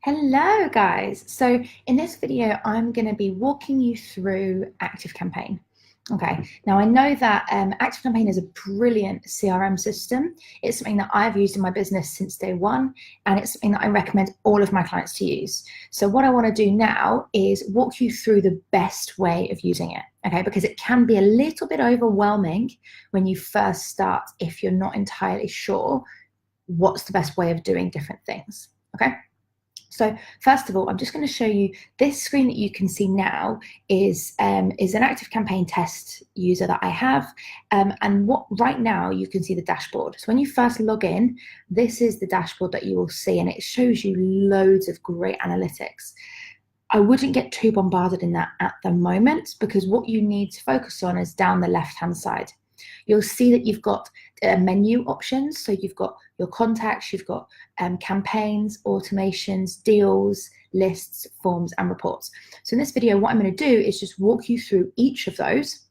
Hello guys. So in this video, I'm going to be walking you through ActiveCampaign. Okay, now I know that ActiveCampaign is a brilliant CRM system. It's something that I've used in my business since day one, and it's something that I recommend all of my clients to use. So what I want to do now is walk you through the best way of using it, okay? Because it can be a little bit overwhelming when you first start if you're not entirely sure what's the best way of doing different things, okay? So first of all, I'm just going to show you this screen that you can see now is an ActiveCampaign test user that I have. And what right now you can see the dashboard. So when you first log in, this is the dashboard that you will see, and it shows you loads of great analytics. I wouldn't get too bombarded in that at the moment, because what you need to focus on is down the left-hand side. You'll see that you've got menu options. So you've got your contacts, you've got campaigns, automations, deals, lists, forms, and reports. So in this video, what I'm going to do is just walk you through each of those,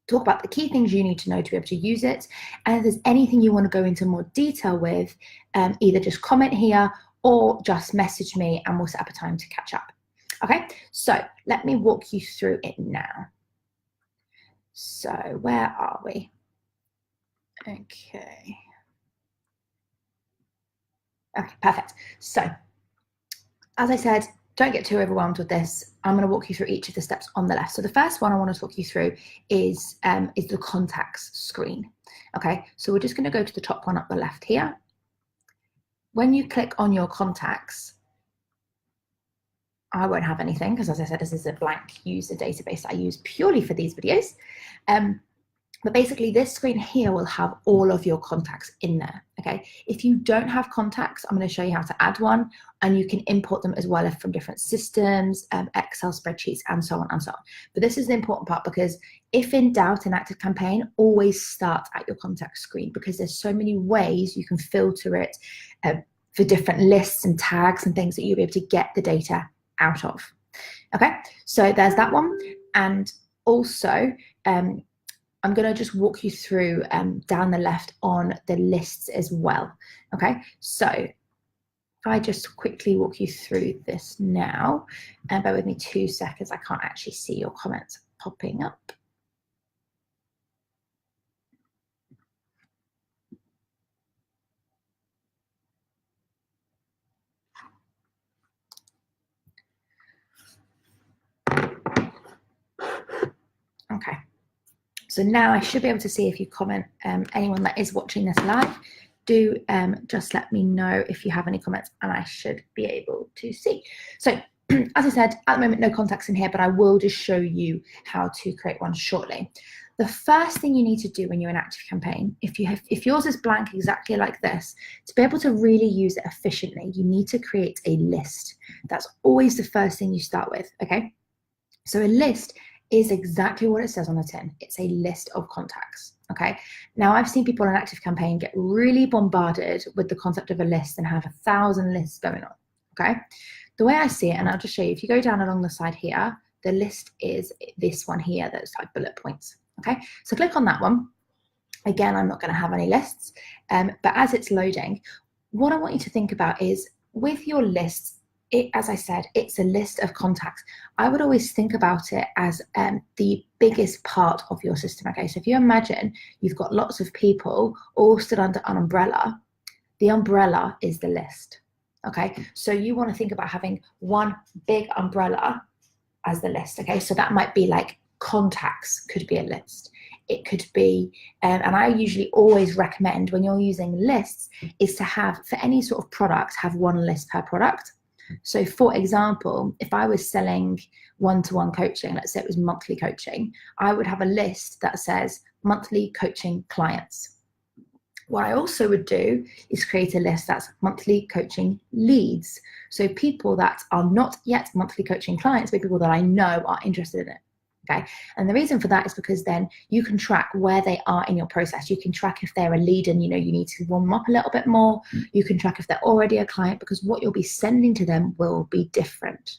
talk about the key things you need to know to be able to use it. And if there's anything you want to go into more detail with, either just comment here or just message me and we'll set up a time to catch up. Okay, so let me walk you through it now. So where are we? Okay. Okay, perfect. So as I said, don't get too overwhelmed with this. I'm going to walk you through each of the steps on the left. So the first one I want to talk you through is the contacts screen. Okay, so we're just going to go to the top one up the left here. When you click on your contacts, I won't have anything because, as I said, this is a blank user database that I use purely for these videos. But basically this screen here will have all of your contacts in there, okay? If you don't have contacts, I'm going to show you how to add one, and you can import them as well from different systems, Excel spreadsheets, and so on and so on. But this is the important part, because if in doubt in ActiveCampaign, always start at your contact screen, because there's so many ways you can filter it for different lists and tags and things that you'll be able to get the data out of. Okay, so there's that one. And also I'm going to just walk you through down the left on the lists as well. Okay, so if I just quickly walk you through this now, and bear with me 2 seconds, I can't actually see your comments popping up. Okay, so now I should be able to see if you comment. Anyone that is watching this live, do just let me know if you have any comments, and I should be able to see. So as I said, at the moment, no contacts in here, but I will just show you how to create one shortly. The first thing you need to do when you're in ActiveCampaign, if yours is blank exactly like this, to be able to really use it efficiently, you need to create a list. That's always the first thing you start with, okay? So a list is exactly what it says on the tin. It's a list of contacts, okay? Now, I've seen people on ActiveCampaign get really bombarded with the concept of a list and have 1,000 lists going on, okay? The way I see it, and I'll just show you, if you go down along the side here, the list is this one here, those like bullet points, okay? So click on that one. Again, I'm not gonna have any lists, but as it's loading, what I want you to think about is with your lists, as I said, it's a list of contacts. I would always think about it as the biggest part of your system, okay? So if you imagine you've got lots of people all stood under an umbrella, the umbrella is the list, okay? So you want to think about having one big umbrella as the list, okay? So that might be like contacts could be a list. It could be, and I usually always recommend when you're using lists is to have, for any sort of product, have one list per product. So for example, if I was selling one-to-one coaching, let's say it was monthly coaching, I would have a list that says monthly coaching clients. What I also would do is create a list that's monthly coaching leads. So people that are not yet monthly coaching clients, but people that I know are interested in it. Okay, and the reason for that is because then you can track where they are in your process. You can track if they're a lead and you know you need to warm them up a little bit more. You can track if they're already a client, because what you'll be sending to them will be different.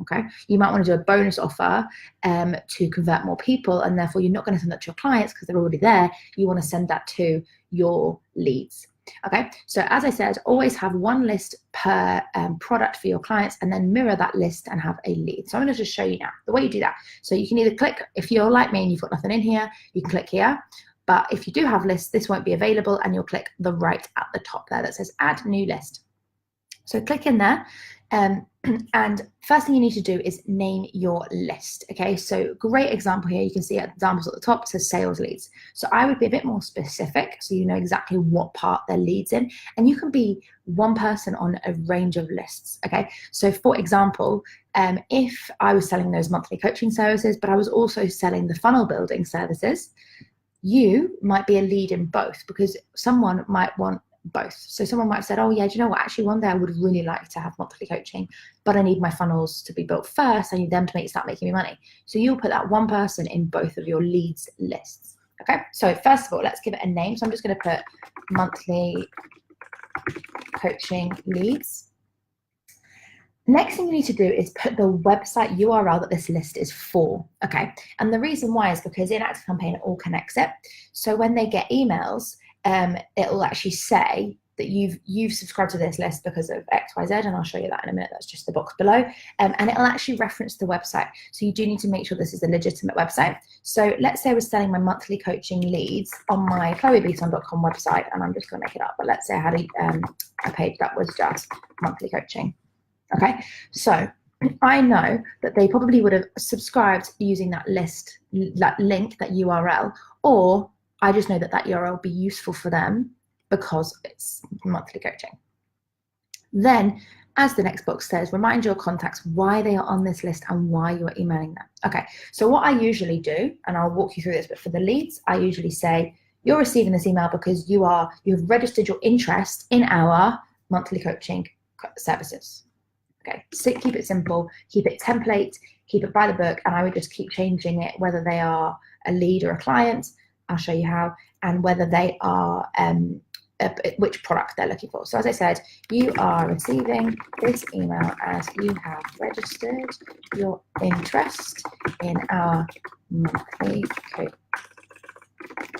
Okay, you might want to do a bonus offer to convert more people, and therefore you're not going to send that to your clients because they're already there. You want to send that to your leads. Okay, so as I said, always have one list per product for your clients, and then mirror that list and have a lead. So I'm going to just show you now the way you do that. So you can either click, if you're like me and you've got nothing in here, you can click here. But if you do have lists, this won't be available, and you'll click the right at the top there that says add new list. So click in there. And first thing you need to do is name your list. Okay, so great example here. You can see examples at the top. It says sales leads. So I would be a bit more specific so you know exactly what part their leads in. And you can be one person on a range of lists. Okay, so for example, if I was selling those monthly coaching services, but I was also selling the funnel building services, you might be a lead in both, because someone might want both. So someone might have said, oh yeah, do you know what, actually one day I would really like to have monthly coaching, but I need my funnels to be built first. I need them to start making me money. So you'll put that one person in both of your leads lists. Okay, so first of all, let's give it a name. So I'm just going to put monthly coaching leads. Next thing you need to do is put the website URL that this list is for. Okay, and the reason why is because in ActiveCampaign it all connects it. So when they get emails, it'll actually say that you've subscribed to this list because of XYZ, and I'll show you that in a minute. That's just the box below, and it'll actually reference the website. So you do need to make sure this is a legitimate website. So let's say I was selling my monthly coaching leads on my chloebeaton.com website, and I'm just going to make it up, but let's say I had a page that was just monthly coaching. Okay, so I know that they probably would have subscribed using that list, that link, that URL, or I just know that that URL will be useful for them because it's monthly coaching. Then, as the next box says, remind your contacts why they are on this list and why you are emailing them. Okay, so what I usually do, and I'll walk you through this, but for the leads, I usually say, you're receiving this email because you've registered your interest in our monthly coaching services. Okay, so keep it simple, keep it template, keep it by the book, and I would just keep changing it, whether they are a lead or a client, I'll show you how, and whether they are, which product they're looking for. So as I said, you are receiving this email as you have registered your interest in our monthly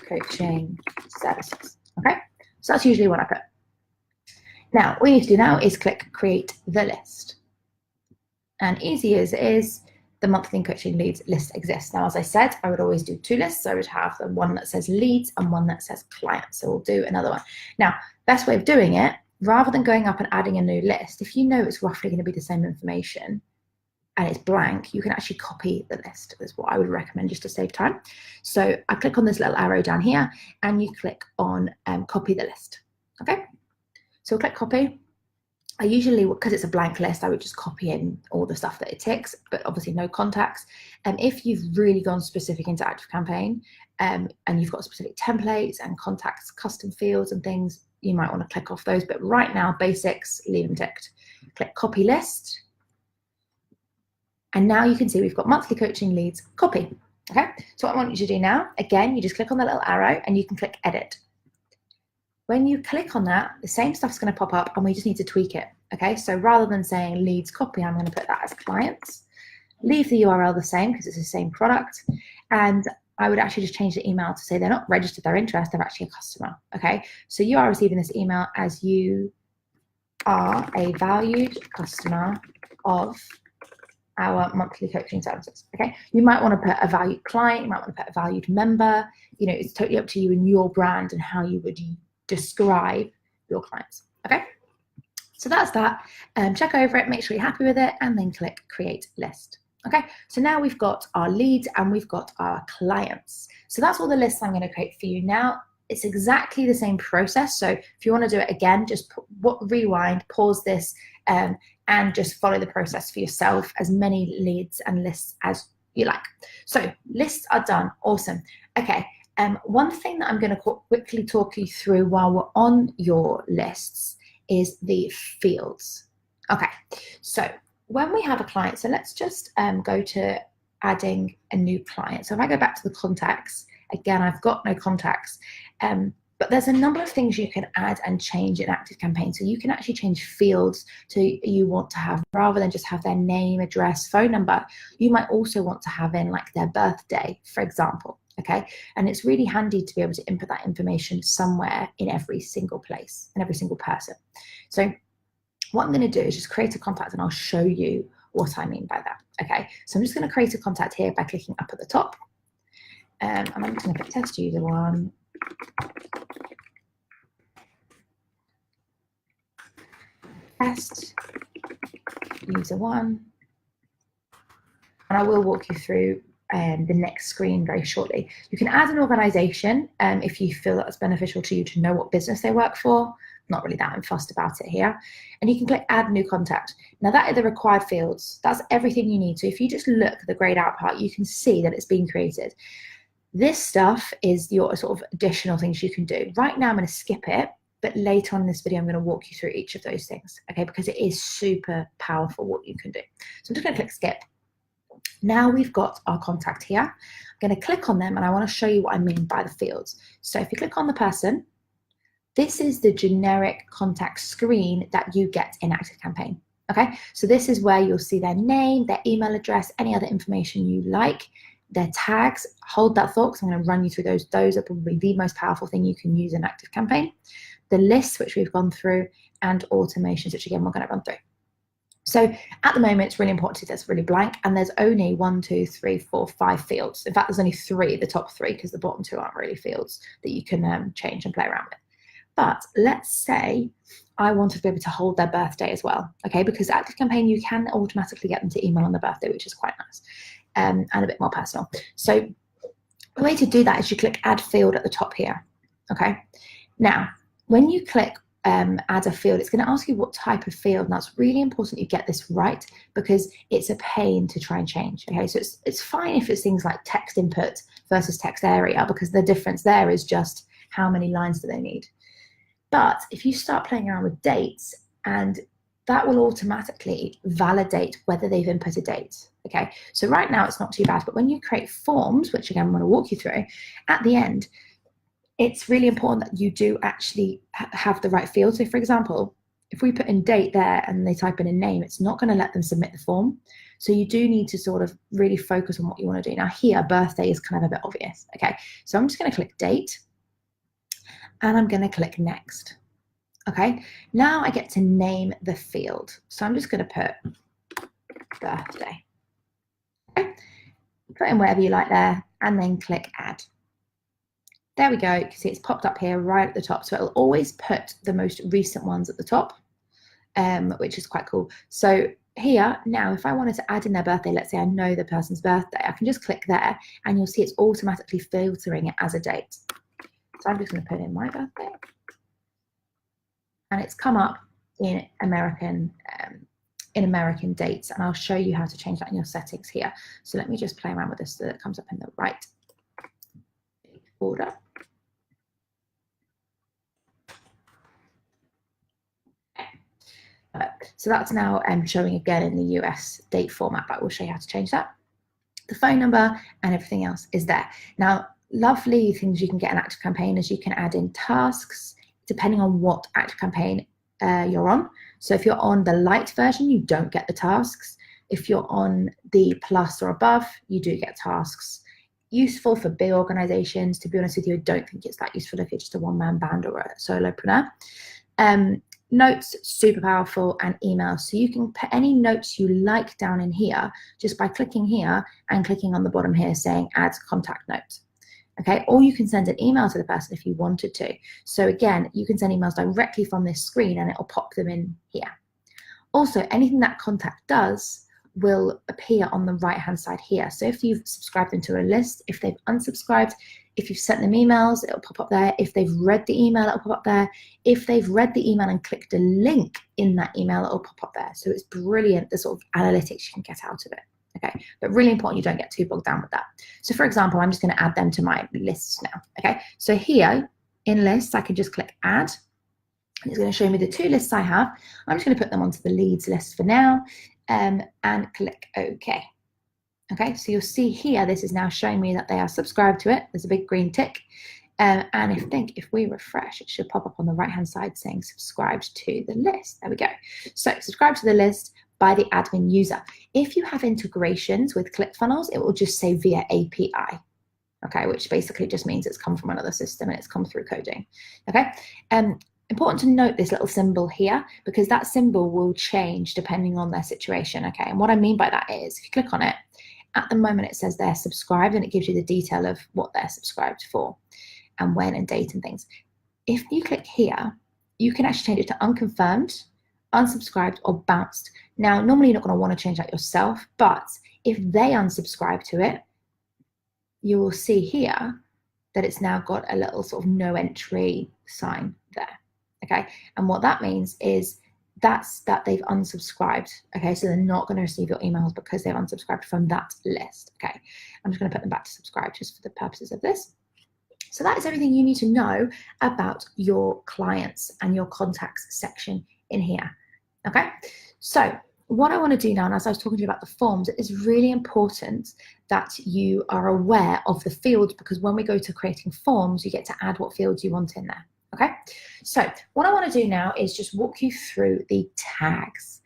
coaching services. Okay, so that's usually what I put. Now, all you need to do now is click create the list. And easy as it is, the monthly coaching leads list exists. Now, as I said, I would always do two lists. I would have the one that says leads and one that says clients. So we'll do another one. Now, best way of doing it, rather than going up and adding a new list, if you know it's roughly going to be the same information and it's blank, you can actually copy the list, is what I would recommend just to save time. So I click on this little arrow down here and you click on copy the list. Okay. So click copy. I usually, because it's a blank list, I would just copy in all the stuff that it ticks, but obviously no contacts. And if you've really gone specific into ActiveCampaign and you've got specific templates and contacts, custom fields and things, you might want to click off those. But right now, basics, leave them ticked. Click copy list. And now you can see we've got monthly coaching leads, copy. Okay, so what I want you to do now, again, you just click on the little arrow and you can click edit. When you click on that, the same stuff's going to pop up and we just need to tweak it. Okay, so rather than saying leads copy, I'm going to put that as clients. Leave the URL the same because it's the same product. And I would actually just change the email to say they're not registered their interest, they're actually a customer. Okay, so you are receiving this email as you are a valued customer of our monthly coaching services. Okay, you might want to put a valued client, you might want to put a valued member. You know, it's totally up to you and your brand and how you would describe your clients. Okay, so that's that. Check over it, make sure you're happy with it, and then click create list. Okay, so now we've got our leads and we've got our clients. So that's all the lists I'm going to create for you now. It's exactly the same process. So if you want to do it again, just rewind, pause this, and just follow the process for yourself, as many leads and lists as you like. So lists are done. Awesome. Okay. One thing that I'm going to quickly talk you through while we're on your lists is the fields. Okay, so when we have a client, so let's just go to adding a new client. So if I go back to the contacts, again, I've got no contacts, but there's a number of things you can add and change in ActiveCampaign. So you can actually change fields to you want to have, rather than just have their name, address, phone number, you might also want to have in like their birthday, for example. Okay, and it's really handy to be able to input that information somewhere in every single place and every single person. So what I'm going to do is just create a contact, and I'll show you what I mean by that. Okay, so I'm just going to create a contact here by clicking up at the top, and I'm just going to put test user 1. Test user 1, and I will walk you through the next screen very shortly. You can add an organization if you feel that's beneficial to you to know what business they work for. Not really that fussed about it here. And you can click add new contact. Now that are the required fields. That's everything you need. So if you just look at the grayed out part, you can see that it's been created. This stuff is your sort of additional things you can do. Right now I'm going to skip it, but later on in this video I'm going to walk you through each of those things, okay, because it is super powerful what you can do. So I'm just going to click skip. Now we've got our contact here. I'm going to click on them, and I want to show you what I mean by the fields. So if you click on the person, this is the generic contact screen that you get in ActiveCampaign. Okay, so this is where you'll see their name, their email address, any other information you like, their tags. Hold that thought because I'm going to run you through those. Those are probably the most powerful thing you can use in ActiveCampaign. The lists, which we've gone through, and automations, which again we're going to run through. So at the moment, it's really important to see that's really blank, and there's only 1, 2, 3, 4, 5 fields. In fact, there's only 3, the top 3, because the bottom 2 aren't really fields that you can change and play around with. But let's say I wanted to be able to hold their birthday as well, okay? Because ActiveCampaign, you can automatically get them to email on their birthday, which is quite nice and a bit more personal. So the way to do that is you click add field at the top here, okay? Now, when you click add a field, it's going to ask you what type of field, and that's really important you get this right because it's a pain to try and change. Okay, so it's fine if it's things like text input versus text area, because the difference there is just how many lines do they need. But if you start playing around with dates, and that will automatically validate whether they've input a date. Okay, so right now it's not too bad, but when you create forms, which again I'm going to walk you through, at the end, it's really important that you do actually have the right field. So for example, if we put in date there and they type in a name, it's not going to let them submit the form. So you do need to sort of really focus on what you want to do. Now here, birthday is kind of a bit obvious. Okay, so I'm just going to click date, and I'm going to click next. Okay, now I get to name the field. So I'm just going to put birthday. Okay, put in whatever you like there, and then click add. There we go. You can see it's popped up here right at the top. So it'll always put the most recent ones at the top, which is quite cool. So here, now, if I wanted to add in their birthday, let's say I know the person's birthday, I can just click there, and you'll see it's automatically filtering it as a date. So I'm just going to put in my birthday. And it's come up in American dates, and I'll show you how to change that in your settings here. So let me just play around with this so that it comes up in the right order. So that's now showing again in the US date format, but we'll show you how to change that. The phone number and everything else is there. Now, lovely things you can get in ActiveCampaign is you can add in tasks depending on what ActiveCampaign you're on. So if you're on the light version, you don't get the tasks. If you're on the plus or above, you do get tasks. Useful for big organizations. To be honest with you, I don't think it's that useful if you're just a one-man band or a solopreneur. Notes, super powerful, and emails. So you can put any notes you like down in here just by clicking here and clicking on the bottom here saying add contact note. Okay, or you can send an email to the person if you wanted to. So again, you can send emails directly from this screen and it'll pop them in here. Also, anything that contact does will appear on the right hand side here. So if you've subscribed them to a list, if they've unsubscribed, if you've sent them emails, it'll pop up there. If they've read the email, it'll pop up there. If they've read the email and clicked a link in that email, it'll pop up there. So it's brilliant, the sort of analytics you can get out of it. Okay, but really important you don't get too bogged down with that. So for example, I'm just going to add them to my lists now. Okay, so here in lists, I can just click add. And it's going to show me the 2 lists I have. I'm just going to put them onto the leads list for now and click OK. Okay, so you'll see here, this is now showing me that they are subscribed to it. There's a big green tick. And if we refresh, it should pop up on the right-hand side saying subscribed to the list. There we go. So subscribe to the list by the admin user. If you have integrations with ClickFunnels, it will just say via API. okay, which basically just means it's come from another system and it's come through coding, okay? Important to note this little symbol here, because that symbol will change depending on their situation, okay? And what I mean by that is, if you click on it, at the moment it says they're subscribed and it gives you the detail of what they're subscribed for and when and date and things. If you click here, you can actually change it to unconfirmed, unsubscribed, or bounced. Now, normally you're not going to want to change that yourself, but if they unsubscribe to it, you will see here that it's now got a little sort of no entry sign there, okay? And what that means is that they've unsubscribed, okay? So they're not going to receive your emails because they've unsubscribed from that list, okay? I'm just going to put them back to subscribe just for the purposes of this. So that is everything you need to know about your clients and your contacts section in here, okay? So what I want to do now, and as I was talking to you about the forms, it is really important that you are aware of the fields, because when we go to creating forms, you get to add what fields you want in there, okay? So what I want to do now is just walk you through the tags.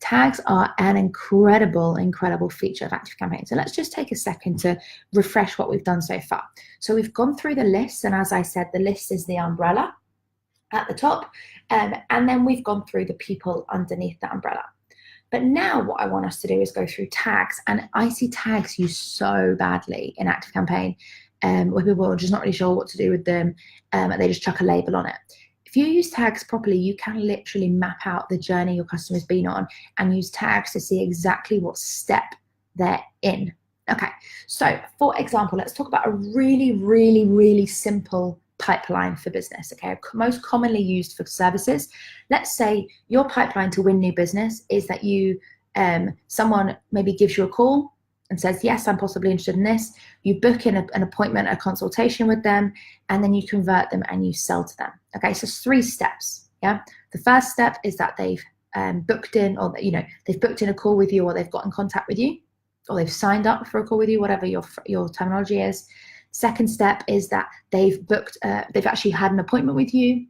Tags are an incredible, incredible feature of ActiveCampaign. So let's just take a second to refresh what we've done so far. So we've gone through the list, and as I said, the list is the umbrella at the top, and then we've gone through the people underneath that umbrella. But now what I want us to do is go through tags, and I see tags used so badly in ActiveCampaign, where people are just not really sure what to do with them, and they just chuck a label on it. If you use tags properly, you can literally map out the journey your customer's been on and use tags to see exactly what step they're in. Okay, so for example, let's talk about a really, really, really simple pipeline for business, okay? Most commonly used for services. Let's say your pipeline to win new business is that you, someone maybe gives you a call and says, yes, I'm possibly interested in this. You book in an appointment, a consultation with them, and then you convert them and you sell to them. Okay, so it's 3 steps, yeah? The first step is that they've booked in, or they've booked in a call with you, or they've got in contact with you, or they've signed up for a call with you, whatever your terminology is. Second step is that they've booked, they've actually had an appointment with you,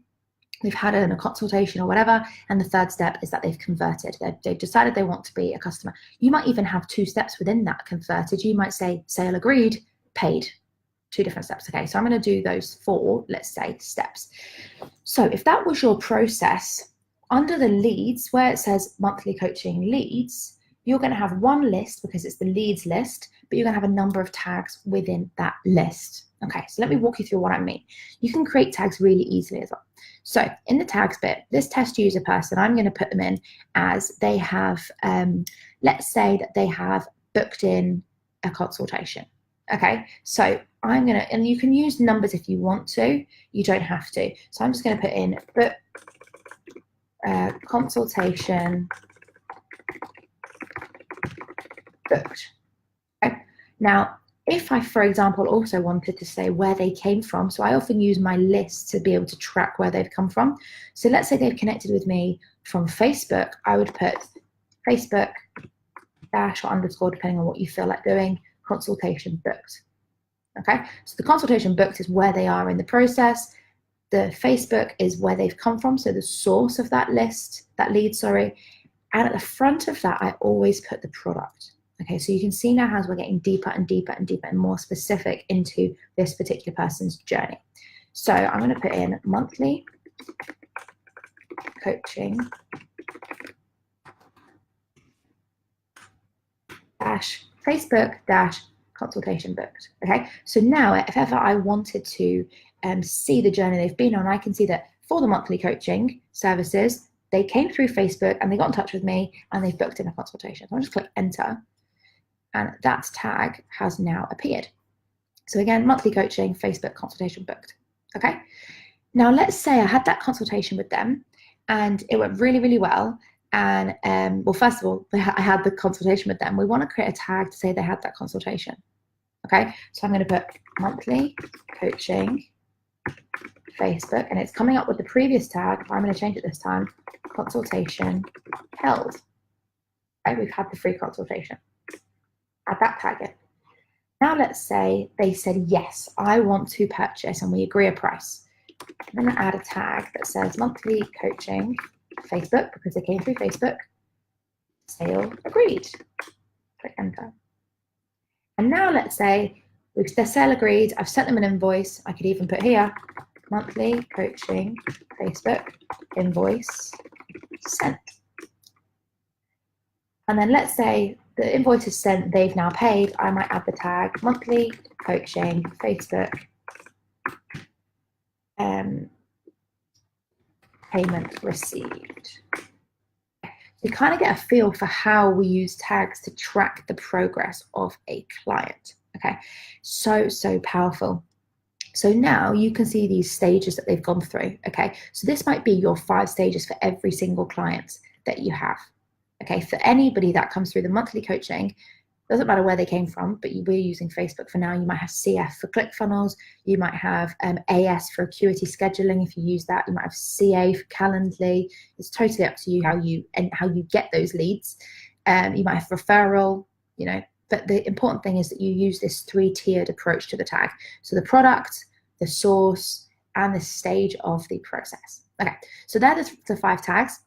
they've had a consultation or whatever. And the third step is that they've converted. They've decided they want to be a customer. You might even have 2 steps within that converted. You might say sale agreed, paid. 2 different steps. Okay, so I'm going to do those 4, let's say, steps. So if that was your process, under the leads, where it says monthly coaching leads, you're going to have one list because it's the leads list, but you're going to have a number of tags within that list. Okay, so let me walk you through what I mean. You can create tags really easily as well. So in the tags bit, this test user person, I'm going to put them in as they have, let's say that they have booked in a consultation. Okay, so I'm going to, and you can use numbers if you want to, you don't have to. So I'm just going to put in book consultation booked. Okay. Now, if I, for example, also wanted to say where they came from, so I often use my list to be able to track where they've come from. So let's say they've connected with me from Facebook, I would put Facebook dash or underscore, depending on what you feel like doing, consultation booked. Okay, so the consultation booked is where they are in the process. The Facebook is where they've come from, so the source of that list, that lead, sorry. And at the front of that, I always put the product. Okay, so you can see now as we're getting deeper and deeper and deeper and more specific into this particular person's journey. So I'm going to put in monthly coaching dash Facebook dash consultation booked. Okay, so now if ever I wanted to see the journey they've been on, I can see that for the monthly coaching services, they came through Facebook and they got in touch with me and they've booked in a consultation. So I'll just click enter. And that tag has now appeared. So again, monthly coaching, Facebook consultation booked. Okay. Now let's say I had that consultation with them and it went really, really well. And well, first of all, I had the consultation with them. We want to create a tag to say they had that consultation. Okay. So I'm going to put monthly coaching Facebook, and it's coming up with the previous tag. I'm going to change it this time. Consultation held. Okay, we've had the free consultation. Add that tag in. Now let's say they said, yes, I want to purchase, and we agree a price. I'm going to add a tag that says monthly coaching Facebook, because they came through Facebook. Sale agreed. Click enter. And now let's say Their sale agreed. I've sent them an invoice. I could even put here, monthly coaching Facebook invoice sent. And then let's say the invoice is sent, they've now paid. I might add the tag monthly coaching Facebook payment received. You kind of get a feel for how we use tags to track the progress of a client. Okay, so powerful. So now you can see these stages that they've gone through. Okay, so this might be your 5 stages for every single client that you have. Okay, for anybody that comes through the monthly coaching, doesn't matter where they came from, but we're using Facebook for now. You might have CF for ClickFunnels. You might have AS for Acuity scheduling if you use that. You might have CA for Calendly. It's totally up to you how you get those leads. You might have referral, you know, but the important thing is that you use this 3-tiered approach to the tag. So the product, the source, and the stage of the process. Okay, so they're the 5 tags.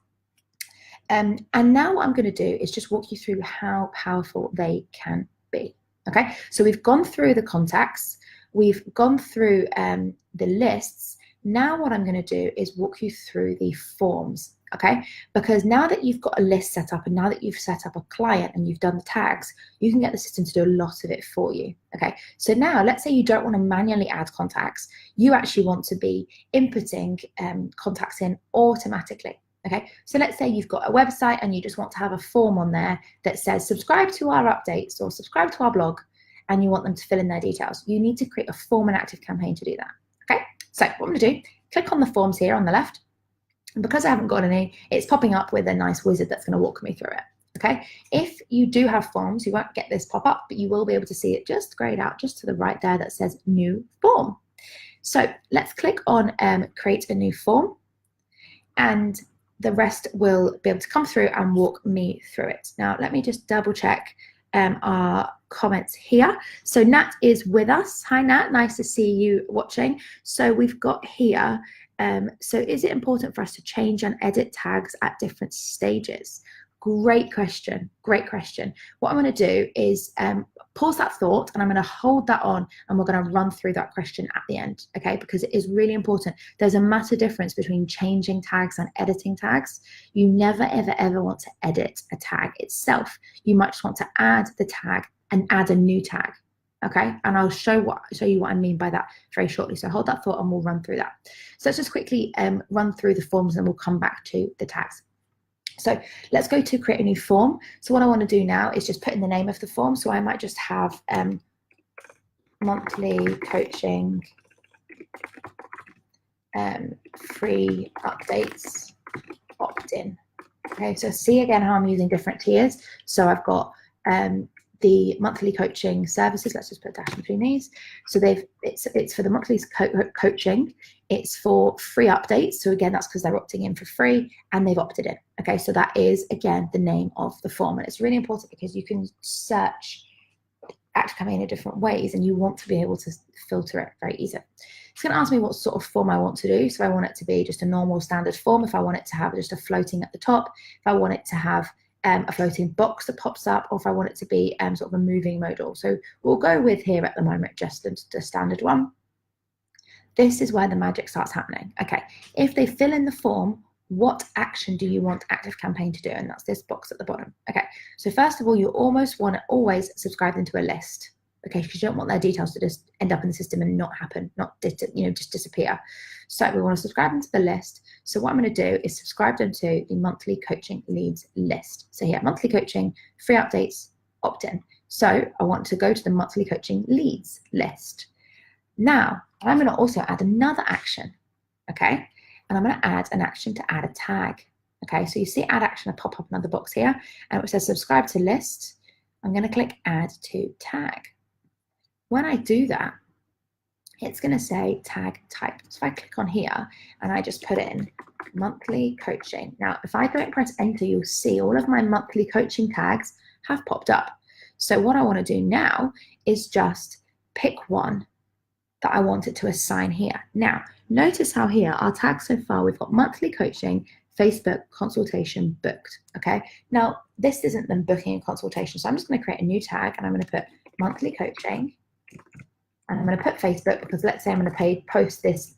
And now what I'm going to do is just walk you through how powerful they can be. Okay, so we've gone through the contacts, we've gone through the lists. Now what I'm going to do is walk you through the forms. Okay, because now that you've got a list set up and now that you've set up a client and you've done the tags, you can get the system to do a lot of it for you. Okay, so now let's say you don't want to manually add contacts, you actually want to be inputting contacts in automatically. Okay, so let's say you've got a website and you just want to have a form on there that says subscribe to our updates or subscribe to our blog, and you want them to fill in their details. You need to create a form and ActiveCampaign to do that. Okay, so what I'm going to do, click on the forms here on the left. And because I haven't got any, it's popping up with a nice wizard that's going to walk me through it. Okay, if you do have forms, you won't get this pop up, but you will be able to see it just grayed out just to the right there that says new form. So let's click on create a new form, and the rest will be able to come through and walk me through it. Now, let me just double check our comments here. So Nat is with us. Hi, Nat. Nice to see you watching. So we've got here, so is it important for us to change and edit tags at different stages? Great question. Great question. What I'm going to do is pause that thought, and I'm going to hold that on, and we're going to run through that question at the end, okay? Because it is really important. There's a massive difference between changing tags and editing tags. You never, ever, ever want to edit a tag itself. You might just want to add the tag and add a new tag, okay? And I'll show you what I mean by that very shortly. So hold that thought and we'll run through that. So let's just quickly run through the forms and we'll come back to the tags. So let's go to create a new form. So what I want to do now is just put in the name of the form. So I might just have monthly coaching free updates opt-in. Okay, so see again how I'm using different tiers. So I've got the monthly coaching services. Let's just put a dash between these. So it's for the monthly coaching. It's for free updates. So again, that's because they're opting in for free and they've opted in. Okay, so that is again the name of the form, and it's really important because you can search ActiveCampaign in different ways, and you want to be able to filter it very easily. It's going to ask me what sort of form I want to do. So I want it to be just a normal standard form. If I want it to have just a floating at the top, if I want it to have a floating box that pops up, or if I want it to be sort of a moving modal. So we'll go with here at the moment just the standard one. This is where the magic starts happening. Okay, if they fill in the form, what action do you want ActiveCampaign to do? And that's this box at the bottom. Okay, so first of all, you almost want to always subscribe them to a list. Okay, because you don't want their details to just end up in the system and not happen, just disappear. So we want to subscribe them to the list. So what I'm going to do is subscribe them to the monthly coaching leads list. So here, monthly coaching, free updates, opt-in. So I want to go to the monthly coaching leads list. Now, I'm going to also add another action, okay? And I'm going to add an action to add a tag, okay? So you see add action, I pop up another box here, and it says subscribe to list. I'm going to click add to tag. When I do that, it's going to say tag type. So if I click on here and I just put in monthly coaching. Now, if I go and press enter, you'll see all of my monthly coaching tags have popped up. So what I want to do now is just pick one that I wanted to assign here. Now, notice how here our tags so far, we've got monthly coaching, Facebook consultation booked, okay? Now, this isn't them booking a consultation, so I'm just going to create a new tag and I'm going to put monthly coaching And I'm going to put Facebook because let's say I'm going to post this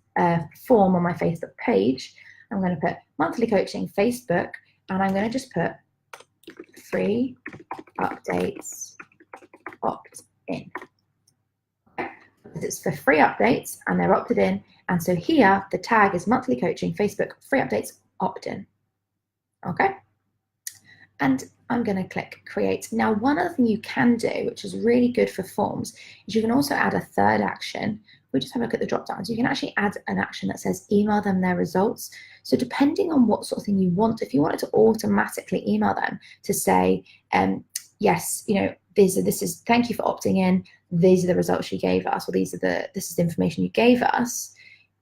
form on my Facebook page. I'm going to put monthly coaching Facebook, and I'm going to just put free updates opt-in. Because it's for free updates and they're opted in. And so here the tag is monthly coaching Facebook free updates opt-in. Okay. And I'm going to click create. Now, one other thing you can do, which is really good for forms, is you can also add a third action. We just have a look at the drop downs. You can actually add an action that says email them their results. So depending on what sort of thing you want, if you wanted to automatically email them to say, yes, you know, this is thank you for opting in. These are the results you gave us, or this is the information you gave us.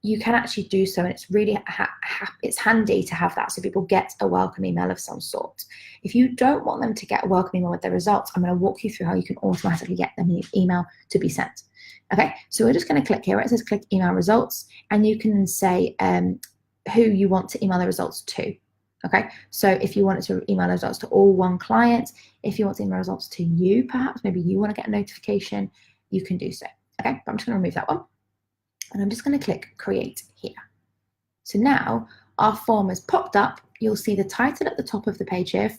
You can actually do so, and it's really it's handy to have that so people get a welcome email of some sort. If you don't want them to get a welcome email with their results, I'm going to walk you through how you can automatically get them an email to be sent. Okay, so we're just going to click here where it says click email results, and you can say who you want to email the results to. Okay, so if you wanted to email the results to all one client, if you want to email results to you, perhaps maybe you want to get a notification, you can do so. Okay, but I'm just going to remove that one. And I'm just going to click create here. So now our form has popped up. You'll see the title at the top of the page here,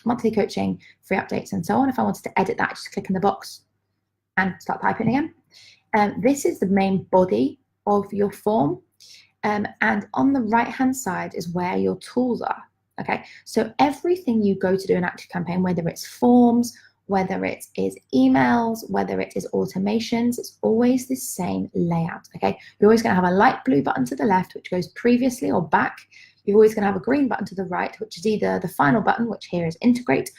monthly coaching, free updates, and so on. If I wanted to edit that, just click in the box and start typing again. This is the main body of your form. And on the right-hand side is where your tools are. Okay, so everything you go to do an ActiveCampaign, whether it's forms, whether it is emails, whether it is automations, it's always the same layout, okay? You're always going to have a light blue button to the left, which goes previously or back. You're always going to have a green button to the right, which is either the final button, which here is integrate,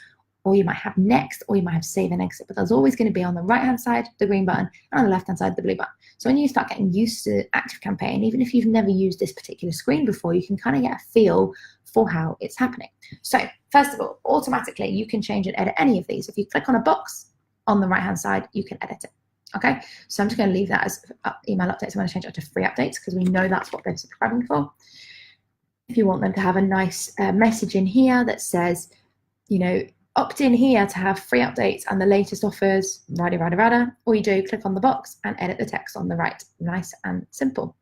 or you might have next, or you might have save and exit. But there's always going to be on the right-hand side, the green button, and on the left-hand side, the blue button. So when you start getting used to ActiveCampaign, even if you've never used this particular screen before, you can kind of get a feel for how it's happening. So first of all, automatically, you can change and edit any of these. If you click on a box on the right-hand side, you can edit it. Okay, so I'm just going to leave that as email updates. I'm going to change it to free updates because we know that's what they're subscribing for. If you want them to have a nice message in here that says, you know, opt in here to have free updates and the latest offers, rada. All you do, click on the box and edit the text on the right. Nice and simple.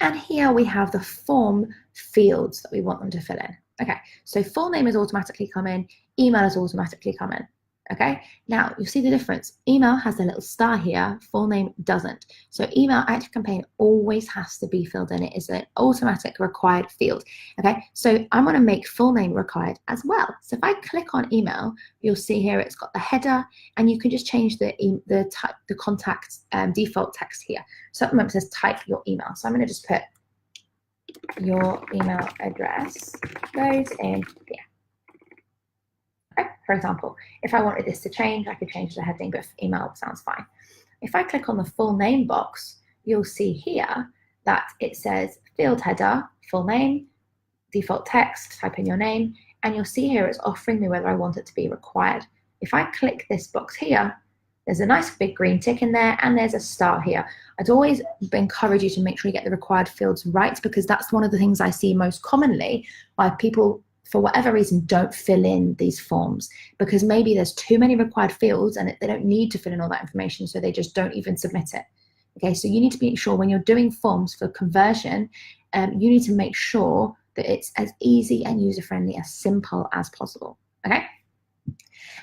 And here we have the form fields that we want them to fill in. Okay, so full name is automatically come in, email is automatically come in. Okay, now you see the difference. Email has a little star here, full name doesn't. So email ActiveCampaign always has to be filled in. It is an automatic required field. Okay, so I'm going to make full name required as well. So if I click on email, you'll see here it's got the header, and you can just change the contact default text here. So at the moment it says type your email. So I'm going to just put your email address goes in here. Okay, for example, if I wanted this to change, I could change the heading, but email sounds fine. If I click on the full name box, you'll see here that it says field header, full name, default text, type in your name, and you'll see here it's offering me whether I want it to be required. If I click this box here, there's a nice big green tick in there, and there's a star here. I'd always encourage you to make sure you get the required fields right, because that's one of the things I see most commonly why people, for whatever reason, don't fill in these forms, because maybe there's too many required fields and they don't need to fill in all that information, so they just don't even submit it. Okay, so you need to be sure when you're doing forms for conversion, you need to make sure that it's as easy and user-friendly, as simple as possible. Okay,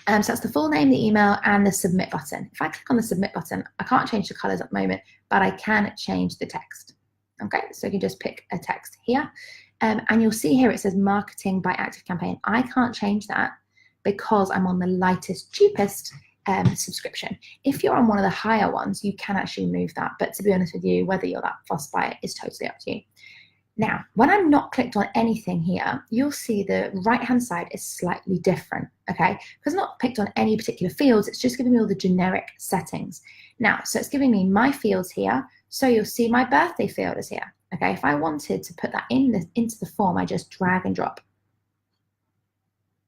so that's the full name, the email, and the submit button. If I click on the submit button, I can't change the colors at the moment, but I can change the text. Okay, so you can just pick a text here. And you'll see here it says marketing by ActiveCampaign. I can't change that because I'm on the lightest, cheapest subscription. If you're on one of the higher ones, you can actually move that. But to be honest with you, whether you're that fussed by it is totally up to you. Now, when I'm not clicked on anything here, you'll see the right-hand side is slightly different, okay? Because I'm not picked on any particular fields, it's just giving me all the generic settings. Now, so it's giving me my fields here. So you'll see my birthday field is here. Okay, if I wanted to put that into the form, I just drag and drop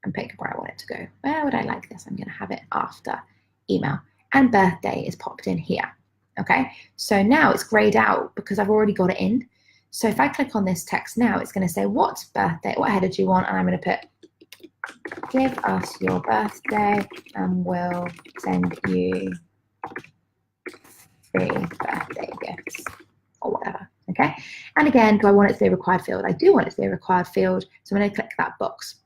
and pick where I want it to go. Where would I like this? I'm going to have it after email. And birthday is popped in here. Okay, so now it's grayed out because I've already got it in. So if I click on this text now, it's going to say what birthday, what header do you want? And I'm going to put give us your birthday and we'll send you free birthday gifts or whatever. Okay. And again, do I want it to be a required field? I do want it to be a required field. So I'm going to click that box.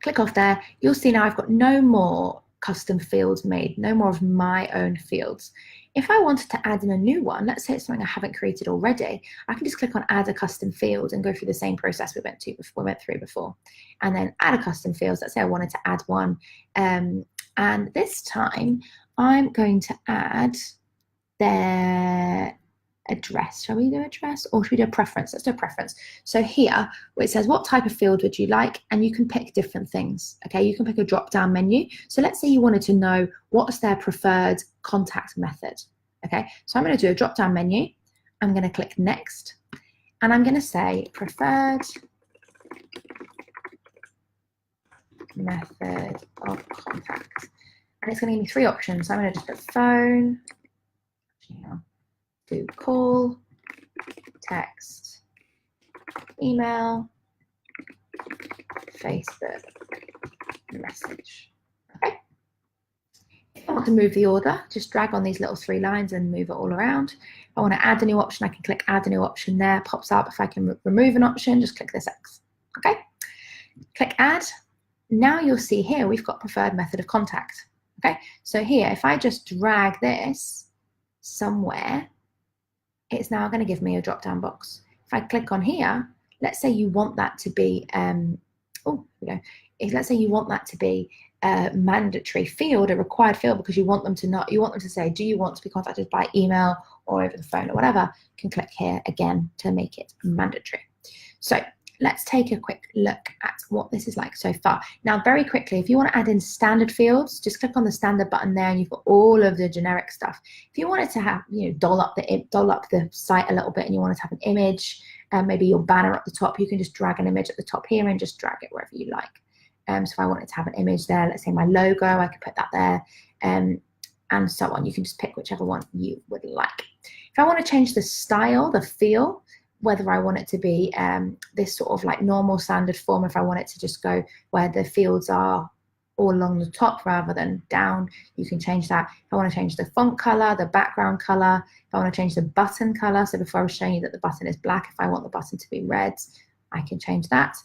Click off there. You'll see now I've got no more custom fields made, no more of my own fields. If I wanted to add in a new one, let's say it's something I haven't created already, I can just click on add a custom field and go through the same process we went through before. And then add a custom field. Let's say I wanted to add one. And this time I'm going to add their address. Shall we do address or should we do a preference? Let's do a preference. So here where it says what type of field would you like, and you can pick different things. Okay, you can pick a drop down menu. So let's say you wanted to know what's their preferred contact method. Okay, so I'm going to do a drop down menu. I'm going to click next and I'm going to say preferred method of contact, and it's going to give me 3 options. So I'm going to just put phone, do call, text, email, Facebook message. Okay. If I want to move the order, just drag on these little 3 lines and move it all around. If I want to add a new option, I can click add a new option there, pops up. If I can remove an option, just click this X. Okay. Click add. Now you'll see here we've got preferred method of contact. Okay. So here, if I just drag this somewhere, it's now going to give me a drop down box. If I click on here, let's say you want that to be, let's say you want that to be a mandatory field, a required field, because you want them to say, do you want to be contacted by email or over the phone or whatever, you can click here again to make it mandatory. So let's take a quick look at what this is like so far. Now, very quickly, if you want to add in standard fields, just click on the standard button there and you've got all of the generic stuff. If you wanted to have, doll up the site a little bit and you wanted to have an image, maybe your banner at the top, you can just drag an image at the top here and just drag it wherever you like. So if I wanted to have an image there, let's say my logo, I could put that there, and so on. You can just pick whichever one you would like. If I want to change the style, the feel, whether I want it to be this sort of like normal standard form, if I want it to just go where the fields are all along the top rather than down, you can change that. If I want to change the font color, the background color, if I want to change the button color, so before I was showing you that the button is black, if I want the button to be red, I can change that.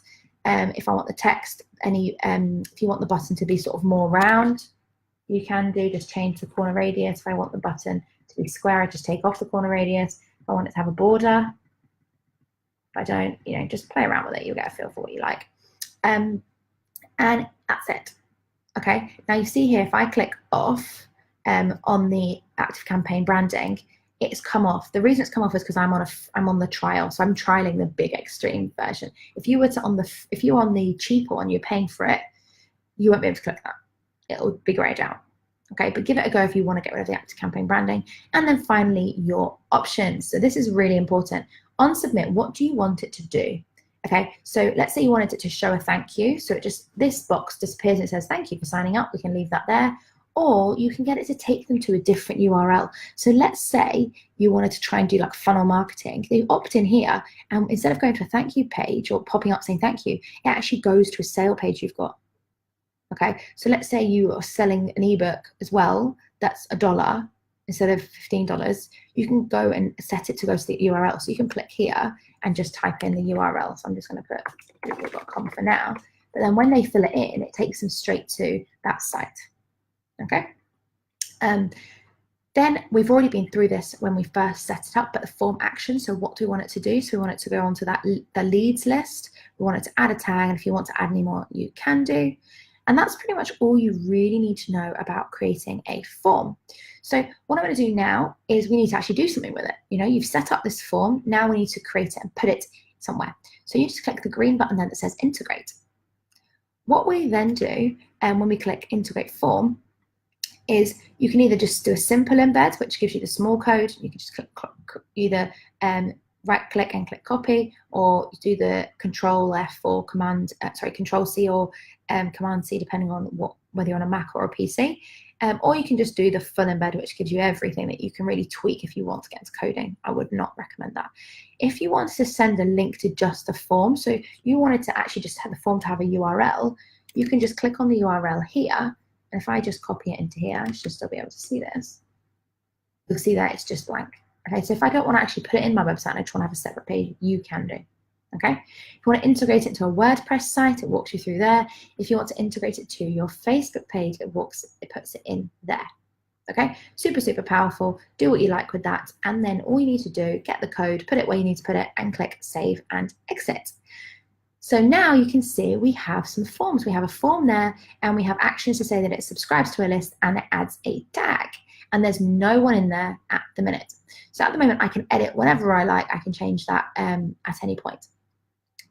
If I want the text, if you want the button to be sort of more round, you can just change the corner radius. If I want the button to be square, I just take off the corner radius. If I want it to have a border, if I don't, just play around with it, you'll get a feel for what you like. And that's it. Okay, now you see here, if I click off on the ActiveCampaign branding, it's come off. The reason it's come off is because I'm on the trial, so I'm trialing the big extreme version. If you're on the cheaper one, you're paying for it, you won't be able to click that. It'll be grayed out. Okay, but give it a go if you want to get rid of the ActiveCampaign branding. And then finally, your options. So this is really important. On submit, what do you want it to do? Okay, so let's say you wanted it to show a thank you. So this box disappears and it says thank you for signing up. We can leave that there. Or you can get it to take them to a different URL. So let's say you wanted to try and do like funnel marketing. They opt in here, and instead of going to a thank you page or popping up saying thank you, it actually goes to a sale page you've got. Okay, so let's say you are selling an ebook as well, that's $1 instead of $15. You can go and set it to go to the URL. So you can click here and just type in the URL. So I'm just going to put google.com for now. But then when they fill it in, it takes them straight to that site. Okay. Then we've already been through this when we first set it up, but the form action. So what do we want it to do? So we want it to go onto the leads list. We want it to add a tag, and if you want to add any more, you can do. And that's pretty much all you really need to know about creating a form. So what I'm going to do now is we need to actually do something with it. You've set up this form. Now we need to create it and put it somewhere. So you just click the green button there that says integrate. What we then do, when we click integrate form, is you can either just do a simple embed, which gives you the small code. You can just click either right click and click copy, or do the Control F or Control C or Command C, depending on whether you're on a Mac or a PC. Or you can just do the full embed, which gives you everything that you can really tweak if you want to get into coding. I would not recommend that. If you wanted to send a link to just the form, so you wanted to actually just have the form to have a URL, you can just click on the URL here. And if I just copy it into here, I should still be able to see this. you'll see that it's just blank. Okay, so if I don't want to actually put it in my website and I just want to have a separate page, you can do. Okay, if you want to integrate it into a WordPress site, it walks you through there. If you want to integrate it to your Facebook page, it puts it in there. Okay, super, super powerful. Do what you like with that. And then all you need to do, get the code, put it where you need to put it, and click save and exit. So now you can see we have some forms. We have a form there, and we have actions to say that it subscribes to a list and it adds a tag. And there's no one in there at the minute. So at the moment, I can edit whenever I like. I can change that at any point.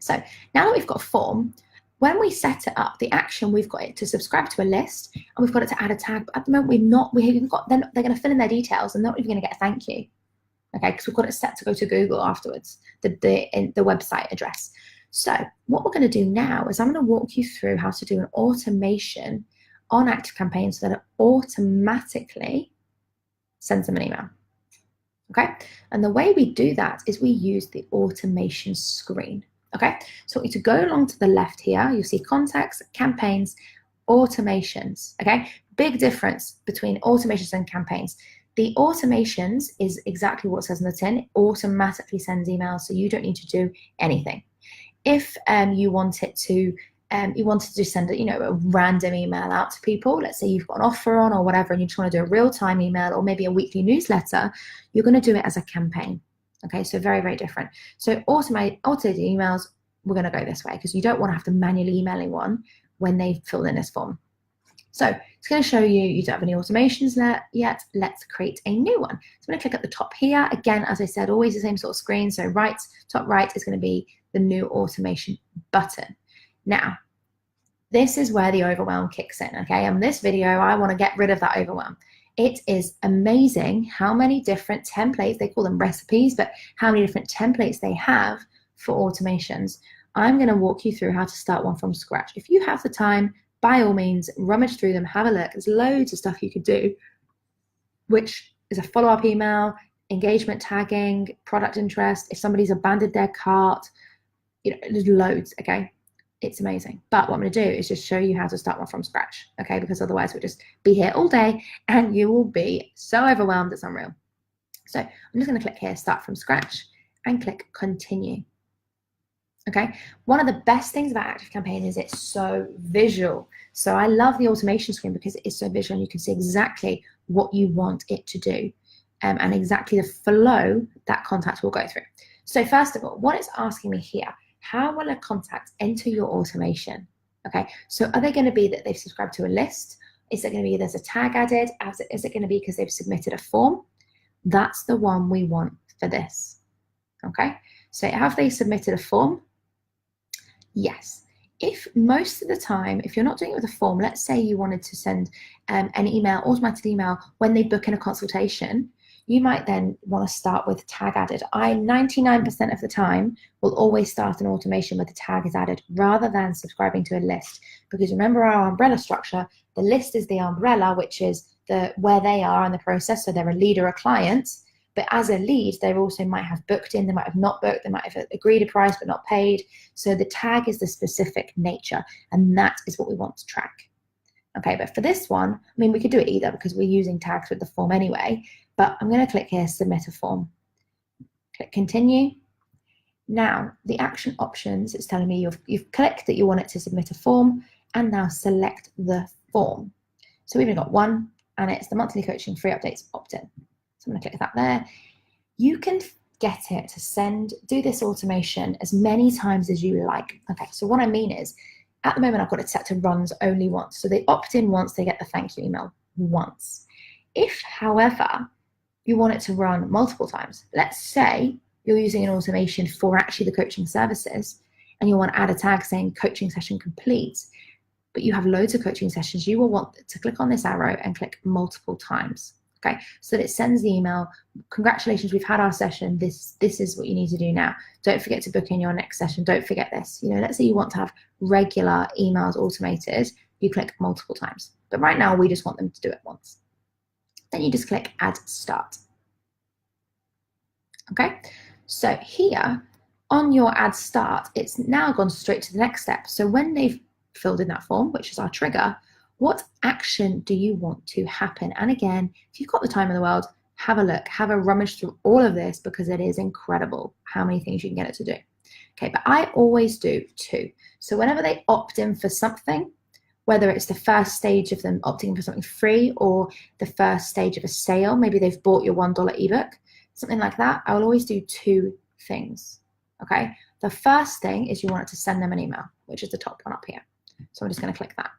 So now that we've got a form, when we set it up, the action, we've got it to subscribe to a list, and we've got it to add a tag. But at the moment, they're going to fill in their details and they're not even going to get a thank you. Okay, because we've got it set to go to Google afterwards, the website address. So what we're going to do now is I'm going to walk you through how to do an automation on ActiveCampaign so that it automatically sends them an email. Okay, and the way we do that is we use the automation screen. Okay, so I want you to go along to the left here. You'll see contacts, campaigns, automations. Okay, big difference between automations and campaigns. The automations is exactly what it says on the tin. It automatically sends emails, so you don't need to do anything. If you wanted to send a random email out to people, let's say you've got an offer on or whatever, and you just want to do a real-time email or maybe a weekly newsletter, you're going to do it as a campaign. Okay, so very, very different. So automated emails, we're going to go this way because you don't want to have to manually email anyone when they've filled in this form. So it's going to show you don't have any automations there yet. Let's create a new one. So I'm going to click at the top here. Again, as I said, always the same sort of screen. So top right is going to be the new automation button. Now, this is where the overwhelm kicks in. Okay, in this video, I want to get rid of that overwhelm. It is amazing how many different templates, they call them recipes, but how many different templates they have for automations. I'm going to walk you through how to start one from scratch. If you have the time, by all means, rummage through them, have a look. There's loads of stuff you could do, which is a follow-up email, engagement tagging, product interest, if somebody's abandoned their cart, there's loads, okay? It's amazing. But what I'm going to do is just show you how to start one from scratch, okay? Because otherwise we'll just be here all day and you will be so overwhelmed it's unreal. So I'm just going to click here, start from scratch, and click continue. Okay, one of the best things about ActiveCampaign is it's so visual. So I love the automation screen because it is so visual and you can see exactly what you want it to do and exactly the flow that contact will go through. So first of all, what it's asking me here, how will a contact enter your automation? Okay, so are they going to be that they've subscribed to a list? Is it going to be there's a tag added? Is it going to be because they've submitted a form? That's the one we want for this. Okay, so have they submitted a form? Yes. If most of the time, if you're not doing it with a form, let's say you wanted to send an email, automated email, when they book in a consultation, you might then want to start with tag added. 99% of the time will always start an automation where the tag is added rather than subscribing to a list. Because remember our umbrella structure, the list is the umbrella, which is where they are in the process. So they're a lead or a client. But as a lead, they also might have booked in, they might have not booked, they might have agreed a price but not paid. So the tag is the specific nature, and that is what we want to track. Okay, but for this one, I mean, we could do it either because we're using tags with the form anyway, but I'm going to click here, submit a form. Click continue. Now, the action options, it's telling me you've clicked that you want it to submit a form, and now select the form. So we've even got one, and it's the monthly coaching free updates opt-in. So I'm going to click that there. You can get it to do this automation as many times as you like. Okay, so what I mean is, at the moment I've got it set to runs only once. So they opt in once, they get the thank you email once. If, however, you want it to run multiple times, let's say you're using an automation for actually the coaching services, and you want to add a tag saying coaching session complete, but you have loads of coaching sessions, you will want to click on this arrow and click multiple times. Okay, so that it sends the email, congratulations, we've had our session, this is what you need to do now. Don't forget to book in your next session, don't forget this. Let's say you want to have regular emails automated, you click multiple times. But right now, we just want them to do it once. Then you just click add start. Okay, so here on your add start, it's now gone straight to the next step. So when they've filled in that form, which is our trigger, what action do you want to happen? And again, if you've got the time in the world, have a look, have a rummage through all of this, because it is incredible how many things you can get it to do. Okay, but I always do 2. So whenever they opt in for something, whether it's the first stage of them opting in for something free or the first stage of a sale, maybe they've bought your $1 ebook, something like that, I will always do 2 things, okay? The first thing is you want it to send them an email, which is the top one up here. So I'm just gonna click that.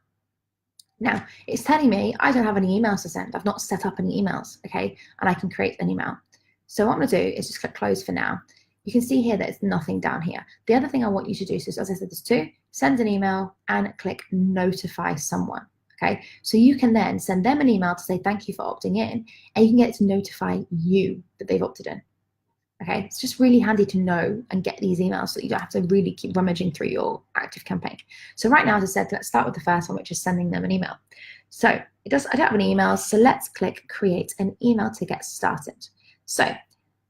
Now, it's telling me I don't have any emails to send. I've not set up any emails, okay? And I can create an email. So what I'm gonna do is just click close for now. You can see here that it's nothing down here. The other thing I want you to do, so as I said, there's 2, send an email and click notify someone, okay? So you can then send them an email to say thank you for opting in, and you can get it to notify you that they've opted in. Okay, it's just really handy to know and get these emails so that you don't have to really keep rummaging through your active campaign. So right now, as I said, let's start with the first one, which is sending them an email. So I don't have any emails, so let's click create an email to get started. So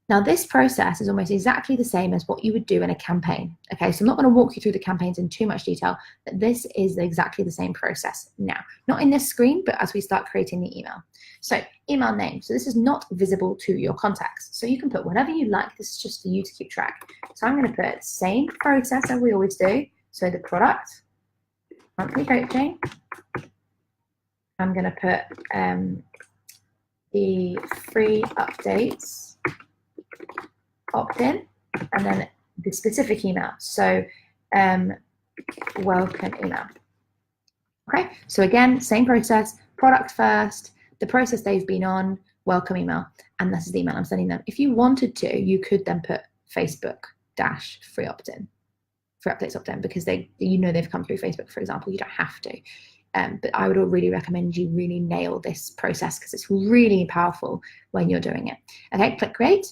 now this process is almost exactly the same as what you would do in a campaign. Okay, so I'm not going to walk you through the campaigns in too much detail, but this is exactly the same process now. Not in this screen, but as we start creating the email. So email name. So this is not visible to your contacts. So you can put whatever you like. This is just for you to keep track. So I'm going to put same process as we always do. So the product, monthly coaching. I'm going to put the free updates, opt-in, and then the specific email. So welcome email. Okay, so again, same process, product first, the process they've been on, welcome email, and this is the email I'm sending them. If you wanted to, you could then put Facebook-free opt-in, free updates opt-in, because they've come through Facebook, for example. You don't have to. But I would really recommend you really nail this process because it's really powerful when you're doing it. Okay, click create.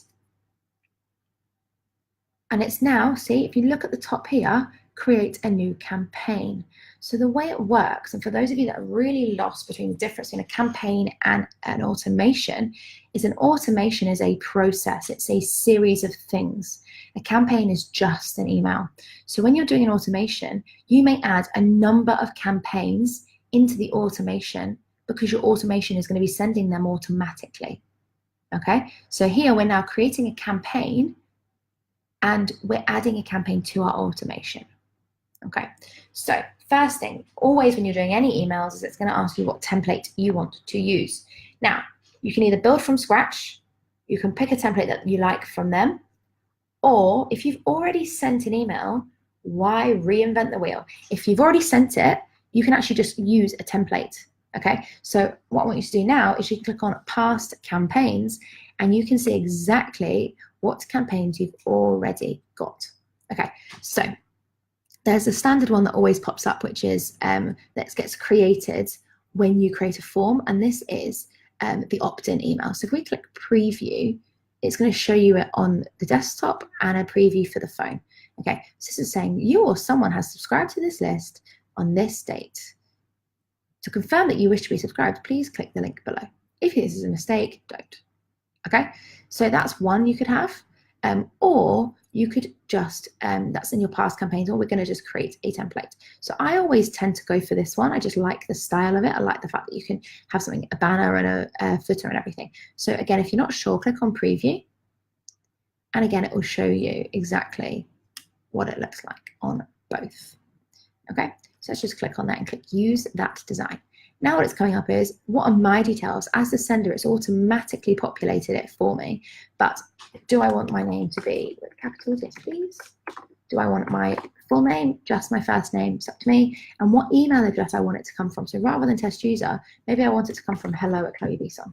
And it's now, see, if you look at the top here, create a new campaign. So the way it works, and for those of you that are really lost between the difference in a campaign and an automation, is an automation is a process. It's a series of things. A campaign is just an email. So when you're doing an automation, you may add a number of campaigns into the automation because your automation is going to be sending them automatically. Okay, so here we're now creating a campaign and we're adding a campaign to our automation. Okay, so first thing, always when you're doing any emails, is it's going to ask you what template you want to use. Now, you can either build from scratch, you can pick a template that you like from them, or if you've already sent an email, why reinvent the wheel? If you've already sent it, you can actually just use a template. Okay, so what I want you to do now is you can click on past campaigns and you can see exactly what campaigns you've already got. Okay, so there's a standard one that always pops up, which is that gets created when you create a form, and this is the opt-in email. So if we click preview, it's going to show you it on the desktop and a preview for the phone. Okay, so this is saying you or someone has subscribed to this list on this date. To confirm that you wish to be subscribed, please click the link below. If this is a mistake, don't. Okay, so that's one you could have, or you could just, that's in your past campaigns, or we're going to just create a template. So I always tend to go for this one. I just like the style of it. I like the fact that you can have something, a banner and a footer and everything. So again, if you're not sure, click on preview. And again, it will show you exactly what it looks like on both. Okay, so let's just click on that and click use that design. Now what it's coming up is, what are my details? As the sender, it's automatically populated it for me. But do I want my name to be with capitals? Yes, please. Do I want my full name? Just my first name? It's up to me. And what email address I want it to come from. So rather than test user, maybe I want it to come from hello@chloebeeson.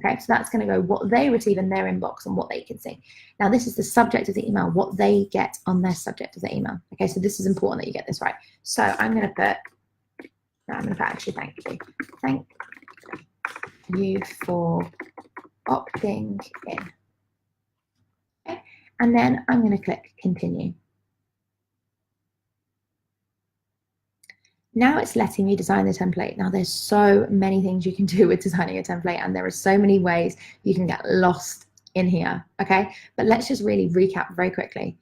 Okay, so that's going to go what they receive in their inbox and what they can see. Now this is the subject of the email, what they get on their subject of the email. Okay, so this is important that you get this right. So I'm going to put, actually thank you. Thank you for opting in. Okay, and then I'm going to click continue. Now it's letting me design the template. Now there's so many things you can do with designing a template, and there are so many ways you can get lost in here, okay? But let's just really recap very quickly.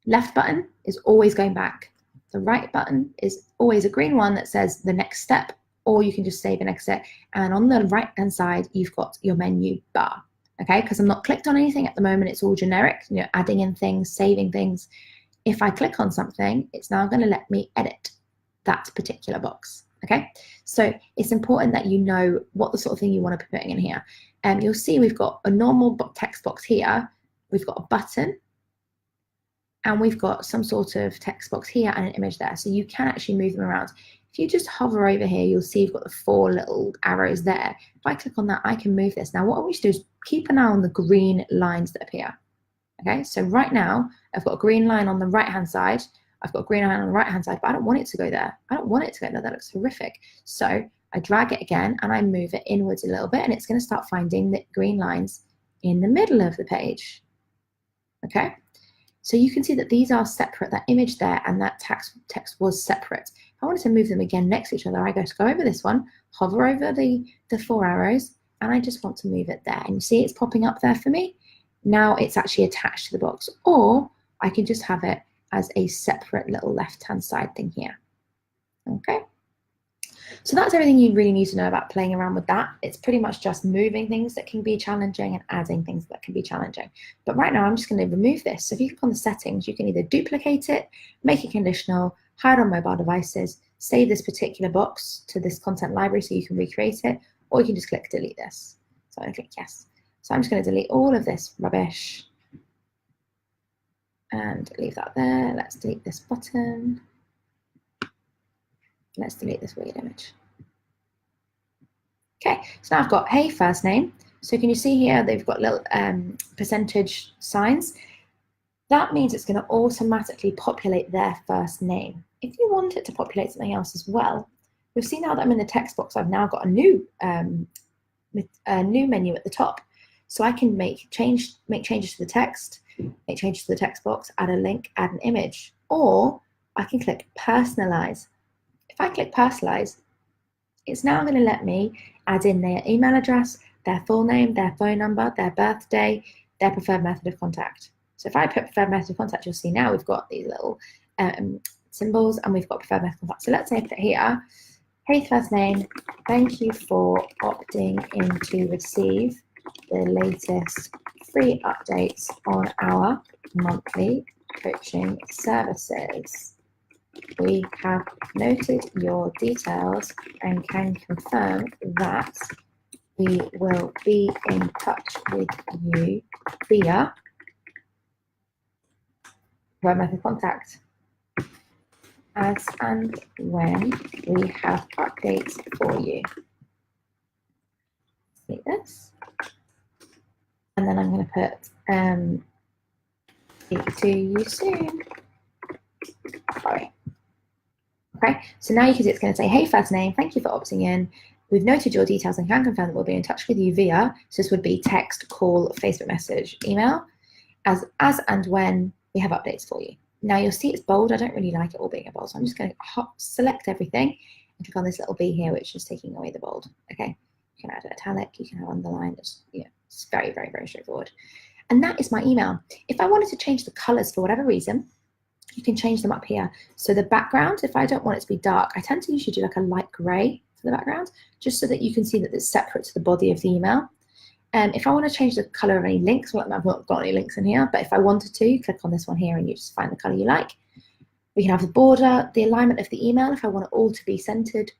Left button is always going back. The right button is always a green one that says the next step, or you can just save and exit. And on the right hand side, you've got your menu bar. Okay, because I'm not clicked on anything at the moment, it's all generic, you know, adding in things, saving things. If I click on something, it's now going to let me edit that particular box. Okay, so it's important that you know what the sort of thing you want to be putting in here. And you'll see we've got a normal text box here, we've got a button, and we've got some sort of text box here and an image there. So you can actually move them around. If you just hover over here, you'll see you've got the 4 little arrows there. If I click on that, I can move this. Now, what I want you to do is keep an eye on the green lines that appear. Okay, so right now, I've got a green line on the right-hand side. I've got a green line on the right-hand side, but I don't want it to go there. I don't want it to go there. That looks horrific. So I drag it again, and I move it inwards a little bit, and it's going to start finding the green lines in the middle of the page. Okay, so you can see that these are separate. That image there and that text was separate. If I wanted to move them again next to each other, I go over this one, hover over the 4 arrows, and I just want to move it there. And you see it's popping up there for me. Now it's actually attached to the box, or I can just have it as a separate little left-hand side thing here. Okay, so that's everything you really need to know about playing around with that. It's pretty much just moving things that can be challenging and adding things that can be challenging. But right now I'm just going to remove this. So if you click on the settings, you can either duplicate it, make it conditional, hide on mobile devices, save this particular box to this content library so you can recreate it, or you can just click delete this. So I click yes. So I'm just going to delete all of this rubbish and leave that there. Let's delete this button. Let's delete this weird image. Okay, so now I've got hey first name. So can you see here they've got little percentage signs. That means it's going to automatically populate their first name. If you want it to populate something else as well, you'll see now that I'm in the text box, I've now got a new menu at the top. So I can make changes to the text, make changes to the text box, add a link, add an image, or I can click personalize. If I click personalize, it's now going to let me add in their email address, their full name, their phone number, their birthday, their preferred method of contact. So if I put preferred method of contact, you'll see now we've got these little symbols and we've got preferred method of contact. So let's say I put here, hey first name, thank you for opting in to receive the latest free updates on our monthly coaching services. We have noted your details and can confirm that we will be in touch with you via web method contact as and when we have updates for you. See this? And then I'm going to put speak to you soon. Sorry. Okay, so now you can see it's going to say, hey first name, thank you for opting in. We've noted your details and can confirm that we'll be in touch with you via, so this would be text, call, Facebook message, email, as and when we have updates for you. Now you'll see it's bold. I don't really like it all being a bold, so I'm just going to select everything and click on this little B here, which is taking away the bold. Okay, you can add an italic, you can have underline. It's very, very, very straightforward. And that is my email. If I wanted to change the colors for whatever reason, you can change them up here. So the background, if I don't want it to be dark, I tend to usually do like a light gray for the background, just so that you can see that it's separate to the body of the email. If I want to change the color of any links, well, I've not got any links in here, but if I wanted to, you click on this one here and you just find the color you like. We can have the border, the alignment of the email, if I want it all to be centered,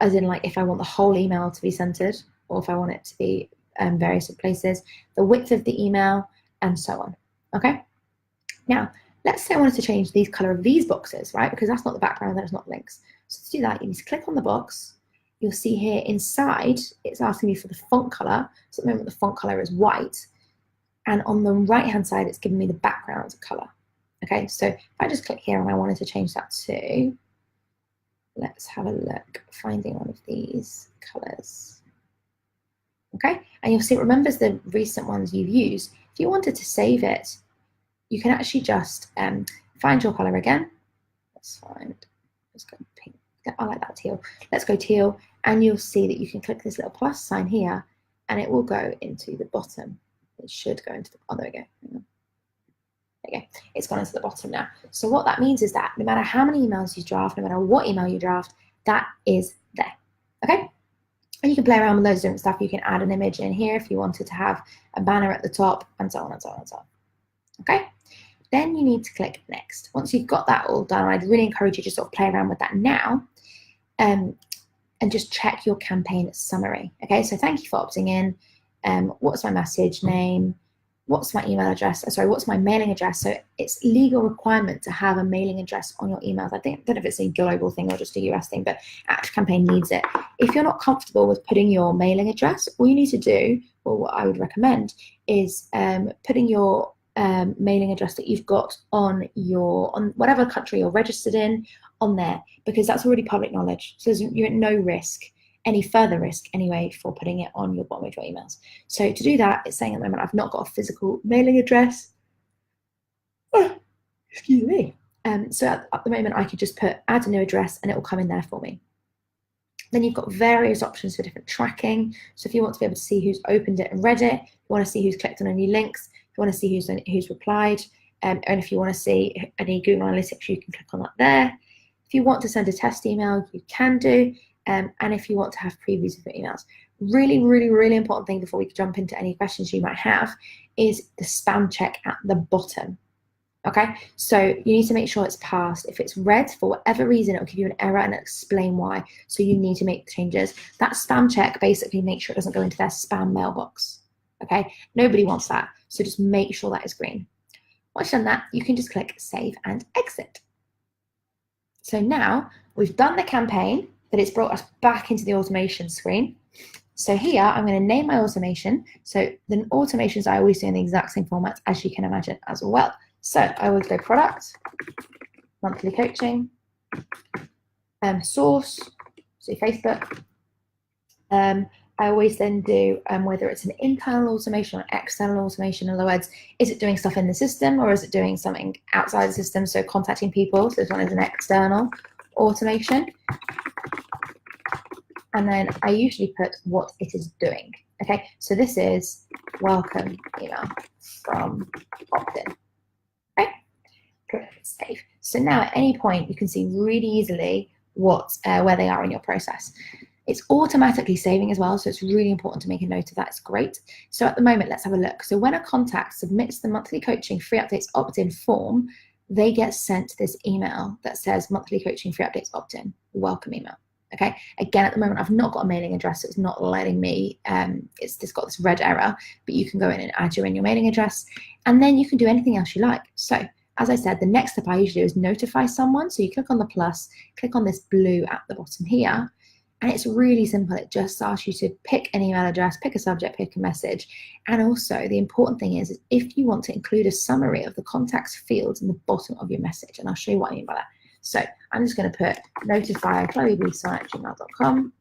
as in like if I want the whole email to be centered, or if I want it to be various places, the width of the email, and so on. Okay. Now, let's say I wanted to change the color of these boxes, right? Because that's not the background, that's not links. So to do that, you need to click on the box. You'll see here inside, it's asking me for the font color. So at the moment, the font color is white. And on the right-hand side, it's giving me the background color. Okay, so if I just click here and I wanted to change that to, let's have a look, finding one of these colors. Okay, and you'll see it remembers the recent ones you've used. If you wanted to save it, you can actually just find your color again. Let's go pink. I like that teal. Let's go teal, and you'll see that you can click this little plus sign here, and it will go into the bottom. It should go into the, oh, there we go. Hang on. There you go. It's gone into the bottom now. So what that means is that no matter how many emails you draft, no matter what email you draft, that is there. Okay. And you can play around with loads of different stuff. You can add an image in here if you wanted to have a banner at the top, and so on and so on and so on. Okay. Then you need to click next. Once you've got that all done, I'd really encourage you to sort of play around with that now, and just check your campaign summary. Okay, so thank you for opting in. What's my message name? What's my email address? Sorry, what's my mailing address? So it's legal requirement to have a mailing address on your emails. I don't know if it's a global thing or just a US thing, but ActiveCampaign needs it. If you're not comfortable with putting your mailing address, all you need to do, or what I would recommend, is putting your mailing address that you've got on whatever country you're registered in on there, because that's already public knowledge. So you're at no risk, any further risk anyway, for putting it on your bottom of your emails. So to do that, it's saying at the moment, I've not got a physical mailing address. Oh, excuse me. So at the moment, I could just put add a new address and it will come in there for me. Then you've got various options for different tracking. So if you want to be able to see who's opened it and read it, you want to see who's clicked on any links, you want to see who's replied, and if you want to see any Google Analytics, you can click on that there. If you want to send a test email, you can do, and if you want to have previews of your emails. Really, really, really important thing before we jump into any questions you might have is the spam check at the bottom. Okay, so you need to make sure it's passed. If it's red, for whatever reason, it'll give you an error and explain why. So you need to make changes. That spam check basically makes sure it doesn't go into their spam mailbox. Okay, nobody wants that. So just make sure that is green. Once you've done that, you can just click save and exit. So now we've done the campaign, but it's brought us back into the automation screen. So here, I'm going to name my automation. So the automations I always do in the exact same format, as you can imagine as well. So I always go product, monthly coaching, source, so Facebook. I always then do whether it's an internal automation or external automation. In other words, is it doing stuff in the system or is it doing something outside the system? So contacting people. So this one is an external automation. And then I usually put what it is doing. Okay, so this is welcome email from Optin. Okay, click save. So now at any point you can see really easily where they are in your process. It's automatically saving as well, so it's really important to make a note of that. It's great. So at the moment, let's have a look. So when a contact submits the monthly coaching free updates opt-in form, they get sent this email that says monthly coaching free updates opt-in, welcome email. Okay, again, at the moment, I've not got a mailing address, so it's not letting me, it's just got this red error, but you can go in and add your mailing address, and then you can do anything else you like. So as I said, the next step I usually do is notify someone. So you click on the plus, click on this blue at the bottom here, and it's really simple. It just asks you to pick an email address, pick a subject, pick a message. And also the important thing is if you want to include a summary of the contacts fields in the bottom of your message, and I'll show you what I mean by that. So I'm just going to put notify chloebson@gmail.com.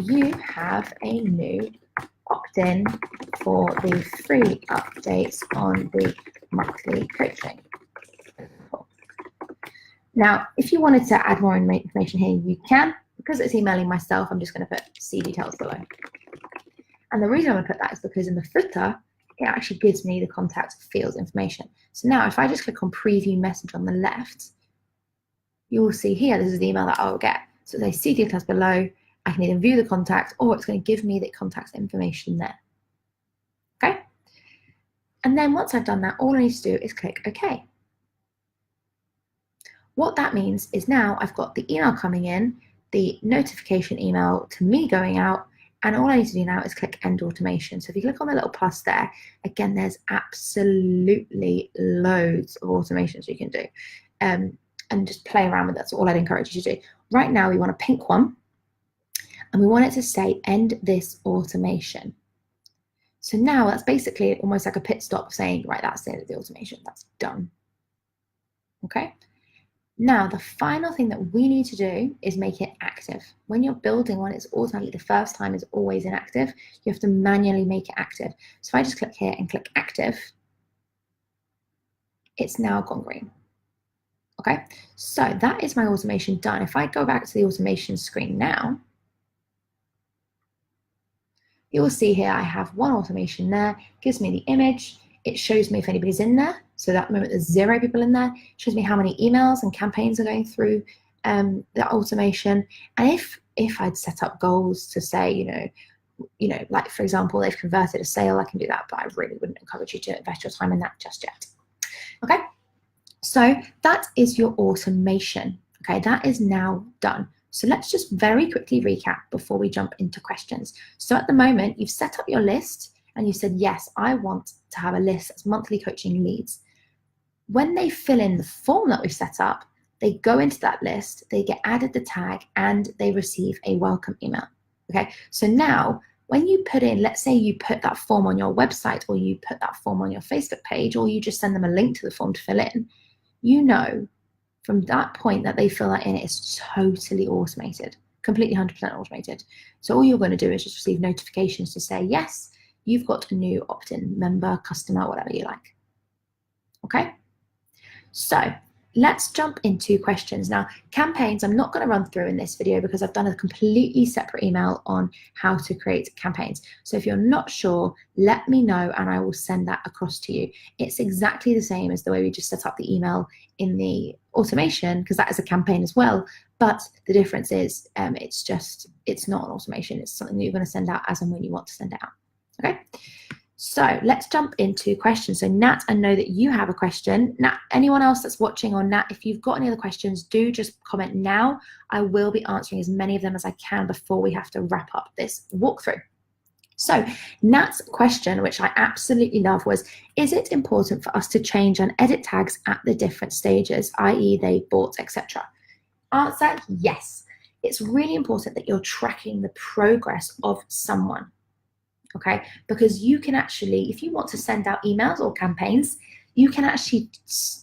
You have a new opt-in for the free updates on the monthly coaching. Now, if you wanted to add more information here, you can. Because it's emailing myself, I'm just going to put see details below. And the reason I'm going to put that is because in the footer, it actually gives me the contact fields information. So now if I just click on preview message on the left, you will see here, this is the email that I will get. So they see details below. I can either view the contact or it's going to give me the contact information there. Okay. And then once I've done that, all I need to do is click OK. What that means is now I've got the email coming in, the notification email to me going out, and all I need to do now is click end automation. So if you click on the little plus there, again, there's absolutely loads of automations you can do, and just play around with that. That's all I'd encourage you to do. Right now, we want a pink one, and we want it to say end this automation. So now that's basically almost like a pit stop saying, right, that's the end of the automation, that's done. Okay. Now, the final thing that we need to do is make it active. When you're building one, it's automatically the first time is always inactive. You have to manually make it active. So if I just click here and click active, it's now gone green. Okay, so that is my automation done. If I go back to the automation screen now, you will see here I have one automation there, gives me the image. It shows me if anybody's in there. So at that moment, there's 0 people in there. It shows me how many emails and campaigns are going through the automation. And if if I'd set up goals to say, like for example, they've converted a sale, I can do that, but I really wouldn't encourage you to invest your time in that just yet. Okay, so that is your automation. Okay, that is now done. So let's just very quickly recap before we jump into questions. So at the moment, you've set up your list and you said, yes, I want to have a list that's monthly coaching leads. When they fill in the form that we've set up, they go into that list, they get added the tag, and they receive a welcome email. Okay, so now when you put in, let's say you put that form on your website, or you put that form on your Facebook page, or you just send them a link to the form to fill in, you know from that point that they fill that in, it's totally automated, completely 100% automated. So all you're going to do is just receive notifications to say, yes, you've got a new opt-in member, customer, whatever you like. Okay, so let's jump into questions. Now, campaigns, I'm not going to run through in this video because I've done a completely separate email on how to create campaigns. So if you're not sure, let me know and I will send that across to you. It's exactly the same as the way we just set up the email in the automation, because that is a campaign as well. But the difference is it's not an automation. It's something that you're going to send out as and when you want to send it out. Okay. So let's jump into questions. So Nat, I know that you have a question. Nat, anyone else that's watching, or Nat, if you've got any other questions, do just comment now. I will be answering as many of them as I can before we have to wrap up this walkthrough. So Nat's question, which I absolutely love, was, is it important for us to change and edit tags at the different stages, i.e. they bought, etc.? Answer, yes. It's really important that you're tracking the progress of someone. Okay, because you can actually, if you want to send out emails or campaigns, you can actually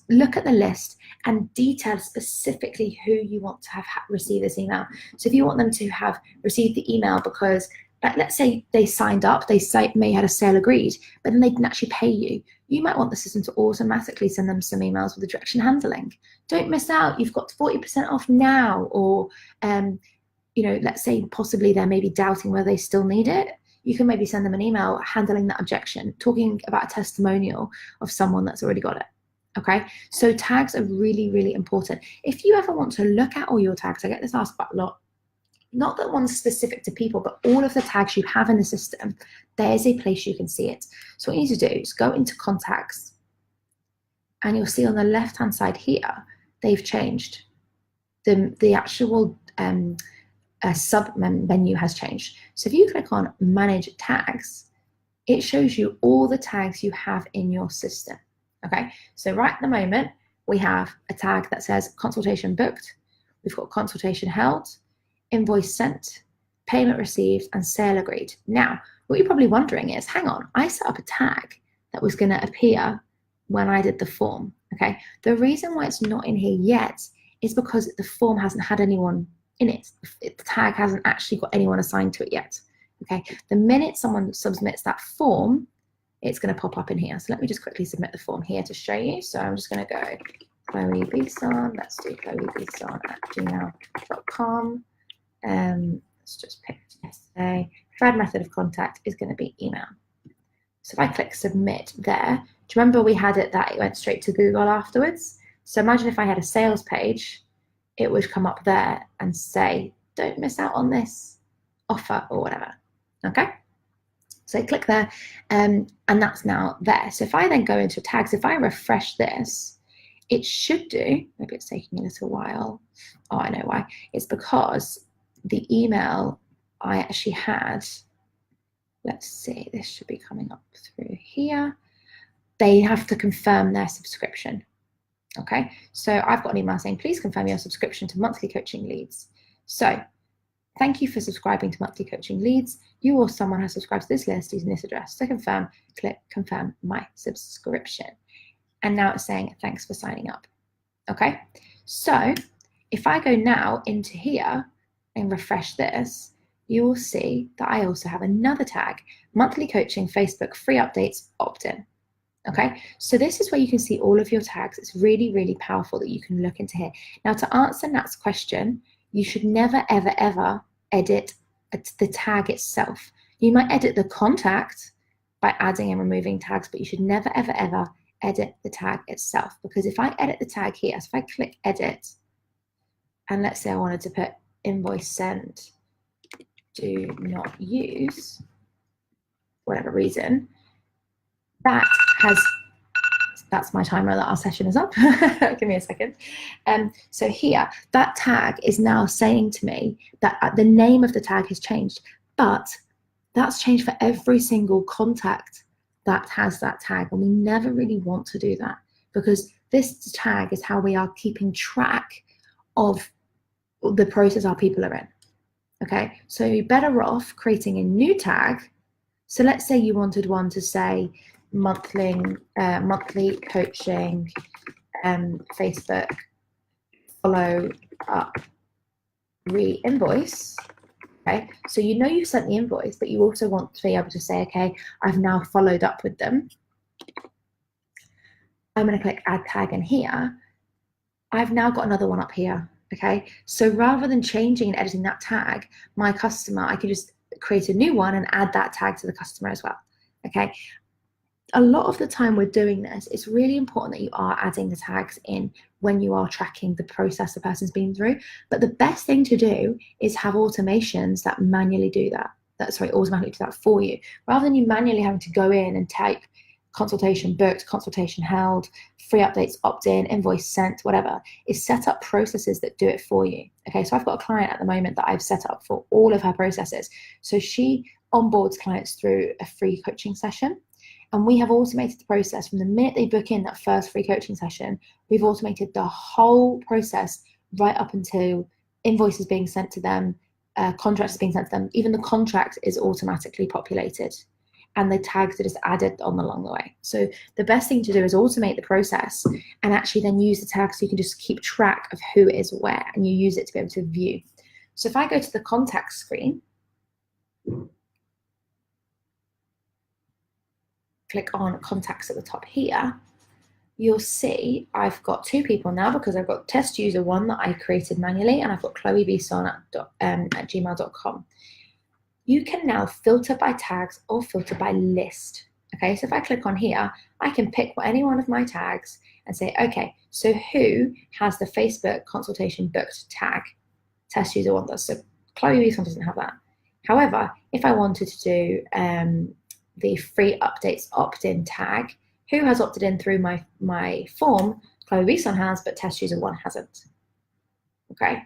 look at the list and detail specifically who you want to have received this email. So if you want them to have received the email because, let's say they signed up, they may had a sale agreed, but then they didn't actually pay you, you might want the system to automatically send them some emails with the direction handling. Don't miss out, you've got 40% off now, or let's say possibly they're maybe doubting whether they still need it. You can maybe send them an email handling that objection, talking about a testimonial of someone that's already got it. Okay, so tags are really, really important. If you ever want to look at all your tags, I get this asked about a lot, not that one's specific to people, but all of the tags you have in the system, there's a place you can see it. So what you need to do is go into contacts, and you'll see on the left-hand side here, they've changed. The actual sub menu has changed. So if you click on manage tags, it shows you all the tags you have in your system. Okay, so right at the moment we have a tag that says consultation booked, we've got consultation held, invoice sent, payment received, and sale agreed. Now what you're probably wondering is, hang on, I set up a tag that was going to appear when I did the form. Okay, the reason why it's not in here yet is because the form hasn't had anyone in it. The tag hasn't actually got anyone assigned to it yet. Okay, the minute someone submits that form, it's going to pop up in here. So let me just quickly submit the form here to show you. So I'm just going to go Chloe Beeson. Let's do chloebeeson@gmail.com. Let's just pick yesterday. Preferred method of contact is going to be email. So if I click submit there, do you remember we had it that it went straight to Google afterwards? So imagine if I had a sales page, it would come up there and say, don't miss out on this offer or whatever. Okay, so click there, and that's now there. So if I then go into tags, if I refresh this, it should do, maybe it's taking a little while. Oh, I know why. It's because the email I actually had, let's see, this should be coming up through here. They have to confirm their subscription. Okay, so I've got an email saying, please confirm your subscription to Monthly Coaching Leads. So thank you for subscribing to Monthly Coaching Leads. You or someone has subscribed to this list using this address. To confirm, click confirm my subscription. And now it's saying, thanks for signing up. Okay, so if I go now into here and refresh this, you will see that I also have another tag, Monthly Coaching Facebook Free Updates Opt-in. Okay, so this is where you can see all of your tags. It's really, really powerful that you can look into here. Now, to answer Nat's question, you should never, ever, ever edit the tag itself. You might edit the contact by adding and removing tags, but you should never, ever, ever edit the tag itself. Because if I edit the tag here, so if I click edit, and let's say I wanted to put invoice sent, do not use, for whatever reason, that's my timer that our session is up. Give me a second. So here, that tag is now saying to me that the name of the tag has changed, but that's changed for every single contact that has that tag. And we never really want to do that, because this tag is how we are keeping track of the process our people are in. Okay, so you're better off creating a new tag. So let's say you wanted one to say monthly coaching, Facebook follow up re-invoice. Okay, so you know you sent the invoice, but you also want to be able to say, okay, I've now followed up with them. I'm going to click add tag in here. I've now got another one up here. Okay, so rather than changing and editing that tag, my customer, I can just create a new one and add that tag to the customer as well. Okay, a lot of the time we're doing this, it's really important that you are adding the tags in when you are tracking the process the person's been through. But the best thing to do is have automations that manually do that. Automatically do that for you, rather than you manually having to go in and type consultation booked, consultation held, free updates opt-in, invoice sent, whatever. Is set up processes that do it for you. Okay, so I've got a client at the moment that I've set up for all of her processes. So she onboards clients through a free coaching session. And we have automated the process from the minute they book in that first free coaching session. We've automated the whole process right up until invoices being sent to them, contracts being sent to them. Even the contract is automatically populated, and the tags are just added on along the way. So the best thing to do is automate the process and actually then use the tags so you can just keep track of who is where, and you use it to be able to view. So if I go to the contact screen, click on contacts at the top here, you'll see I've got two people now, because I've got test user one that I created manually, and I've got Chloe Bison at gmail.com. You can now filter by tags or filter by list. Okay, so if I click on here, I can pick any one of my tags and say, okay, so who has the Facebook consultation booked tag? Test user one does. So Chloe Bison doesn't have that. However, if I wanted to do the free updates opt-in tag, who has opted in through my form? Chloe Bison has, but test user one hasn't. Okay.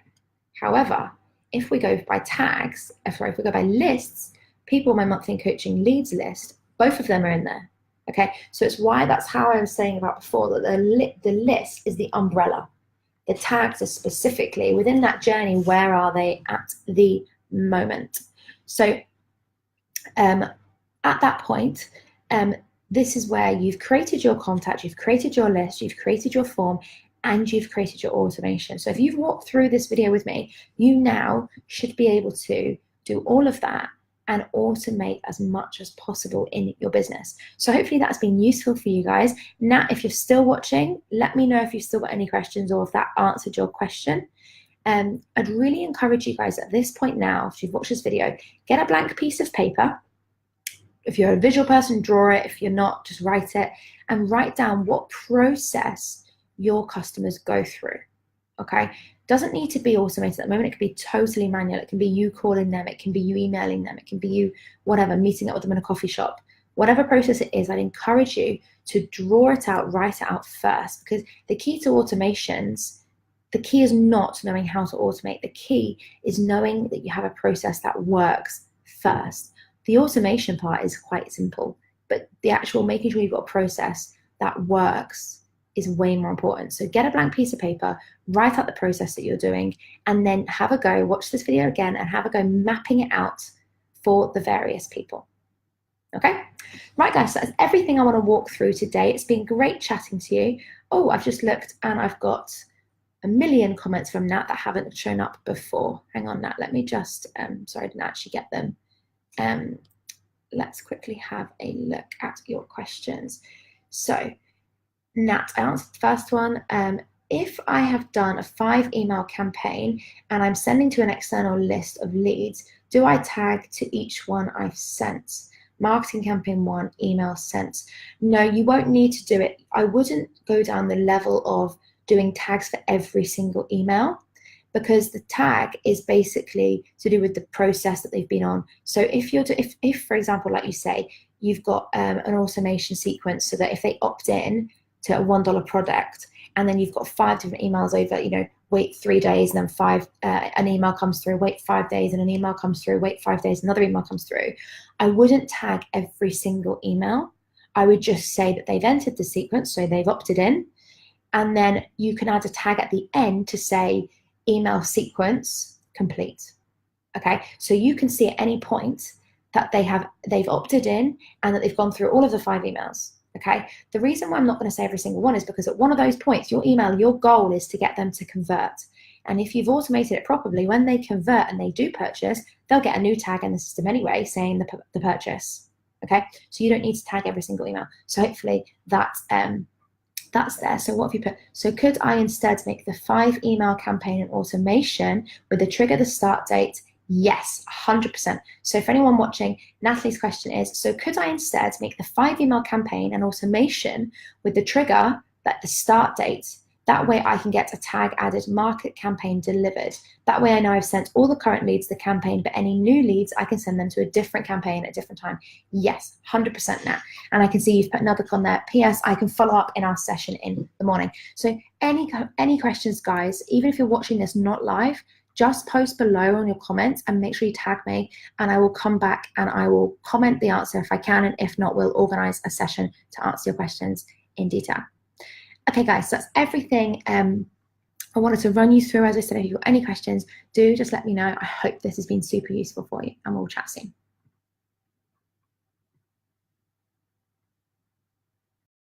However, if we go by tags, if we go by lists, people in my monthly coaching leads list, both of them are in there. Okay, so that's how I was saying about before, that the list is the umbrella. The tags are specifically within that journey. Where are they at the moment? So at that point, this is where you've created your contact, you've created your list, you've created your form, and you've created your automation. So if you've walked through this video with me, you now should be able to do all of that and automate as much as possible in your business. So hopefully that's been useful for you guys. Now, if you're still watching, let me know if you've still got any questions or if that answered your question. I'd really encourage you guys at this point now, if you've watched this video, get a blank piece of paper. If you're a visual person, draw it. If you're not, just write it, and write down what process your customers go through. Okay, doesn't need to be automated at the moment. It can be totally manual. It can be you calling them, it can be you emailing them, it can be you meeting up with them in a coffee shop. Whatever process it is, I'd encourage you to draw it out, write it out first, because the key to automations, the key is not knowing how to automate. The key is knowing that you have a process that works first. The automation part is quite simple, but the actual making sure you've got a process that works is way more important. So get a blank piece of paper, write out the process that you're doing, and then have a go, watch this video again, and have a go mapping it out for the various people. Okay? Right, guys, so that's everything I want to walk through today. It's been great chatting to you. Oh, I've just looked and I've got a million comments from Nat that haven't shown up before. Hang on, Nat, let me just, sorry, I didn't actually get them. Let's quickly have a look at your questions. So, Nat, I answered the first one. If I have done a 5-email campaign and I'm sending to an external list of leads, do I tag to each one I've sent? Marketing campaign 1, email sent. No, you won't need to do it. I wouldn't go down the level of doing tags for every single email, because the tag is basically to do with the process that they've been on. So if for example, like you say, you've got an automation sequence so that if they opt in to a $1 product, and then you've got 5 different emails over, wait 3 days, and then an email comes through, wait 5 days, and an email comes through, wait 5 days, another email comes through. I wouldn't tag every single email. I would just say that they've entered the sequence, so they've opted in, and then you can add a tag at the end to say email sequence complete. Okay, so you can see at any point that they've opted in and that they've gone through all of the 5 emails. Okay, the reason why I'm not going to say every single one is because at one of those points, your goal is to get them to convert. And if you've automated it properly, when they convert and they do purchase, they'll get a new tag in the system anyway saying the purchase. Okay, so you don't need to tag every single email. So hopefully that's there. So what have you put? So could I instead make the 5 email campaign an automation with the trigger the start date? Yes, 100%. So for anyone watching, Natalie's question is, so could I instead make the 5 email campaign an automation with the trigger, like the start date? That way I can get a tag added, market campaign delivered. That way I know I've sent all the current leads the campaign, but any new leads, I can send them to a different campaign at a different time. Yes, 100% now. And I can see you've put another on there. PS, I can follow up in our session in the morning. So any questions, guys, even if you're watching this not live, just post below on your comments and make sure you tag me, and I will come back and I will comment the answer if I can, and if not, we'll organize a session to answer your questions in detail. Okay, guys, so that's everything I wanted to run you through. As I said, if you've got any questions, do just let me know. I hope this has been super useful for you, and we'll chat soon.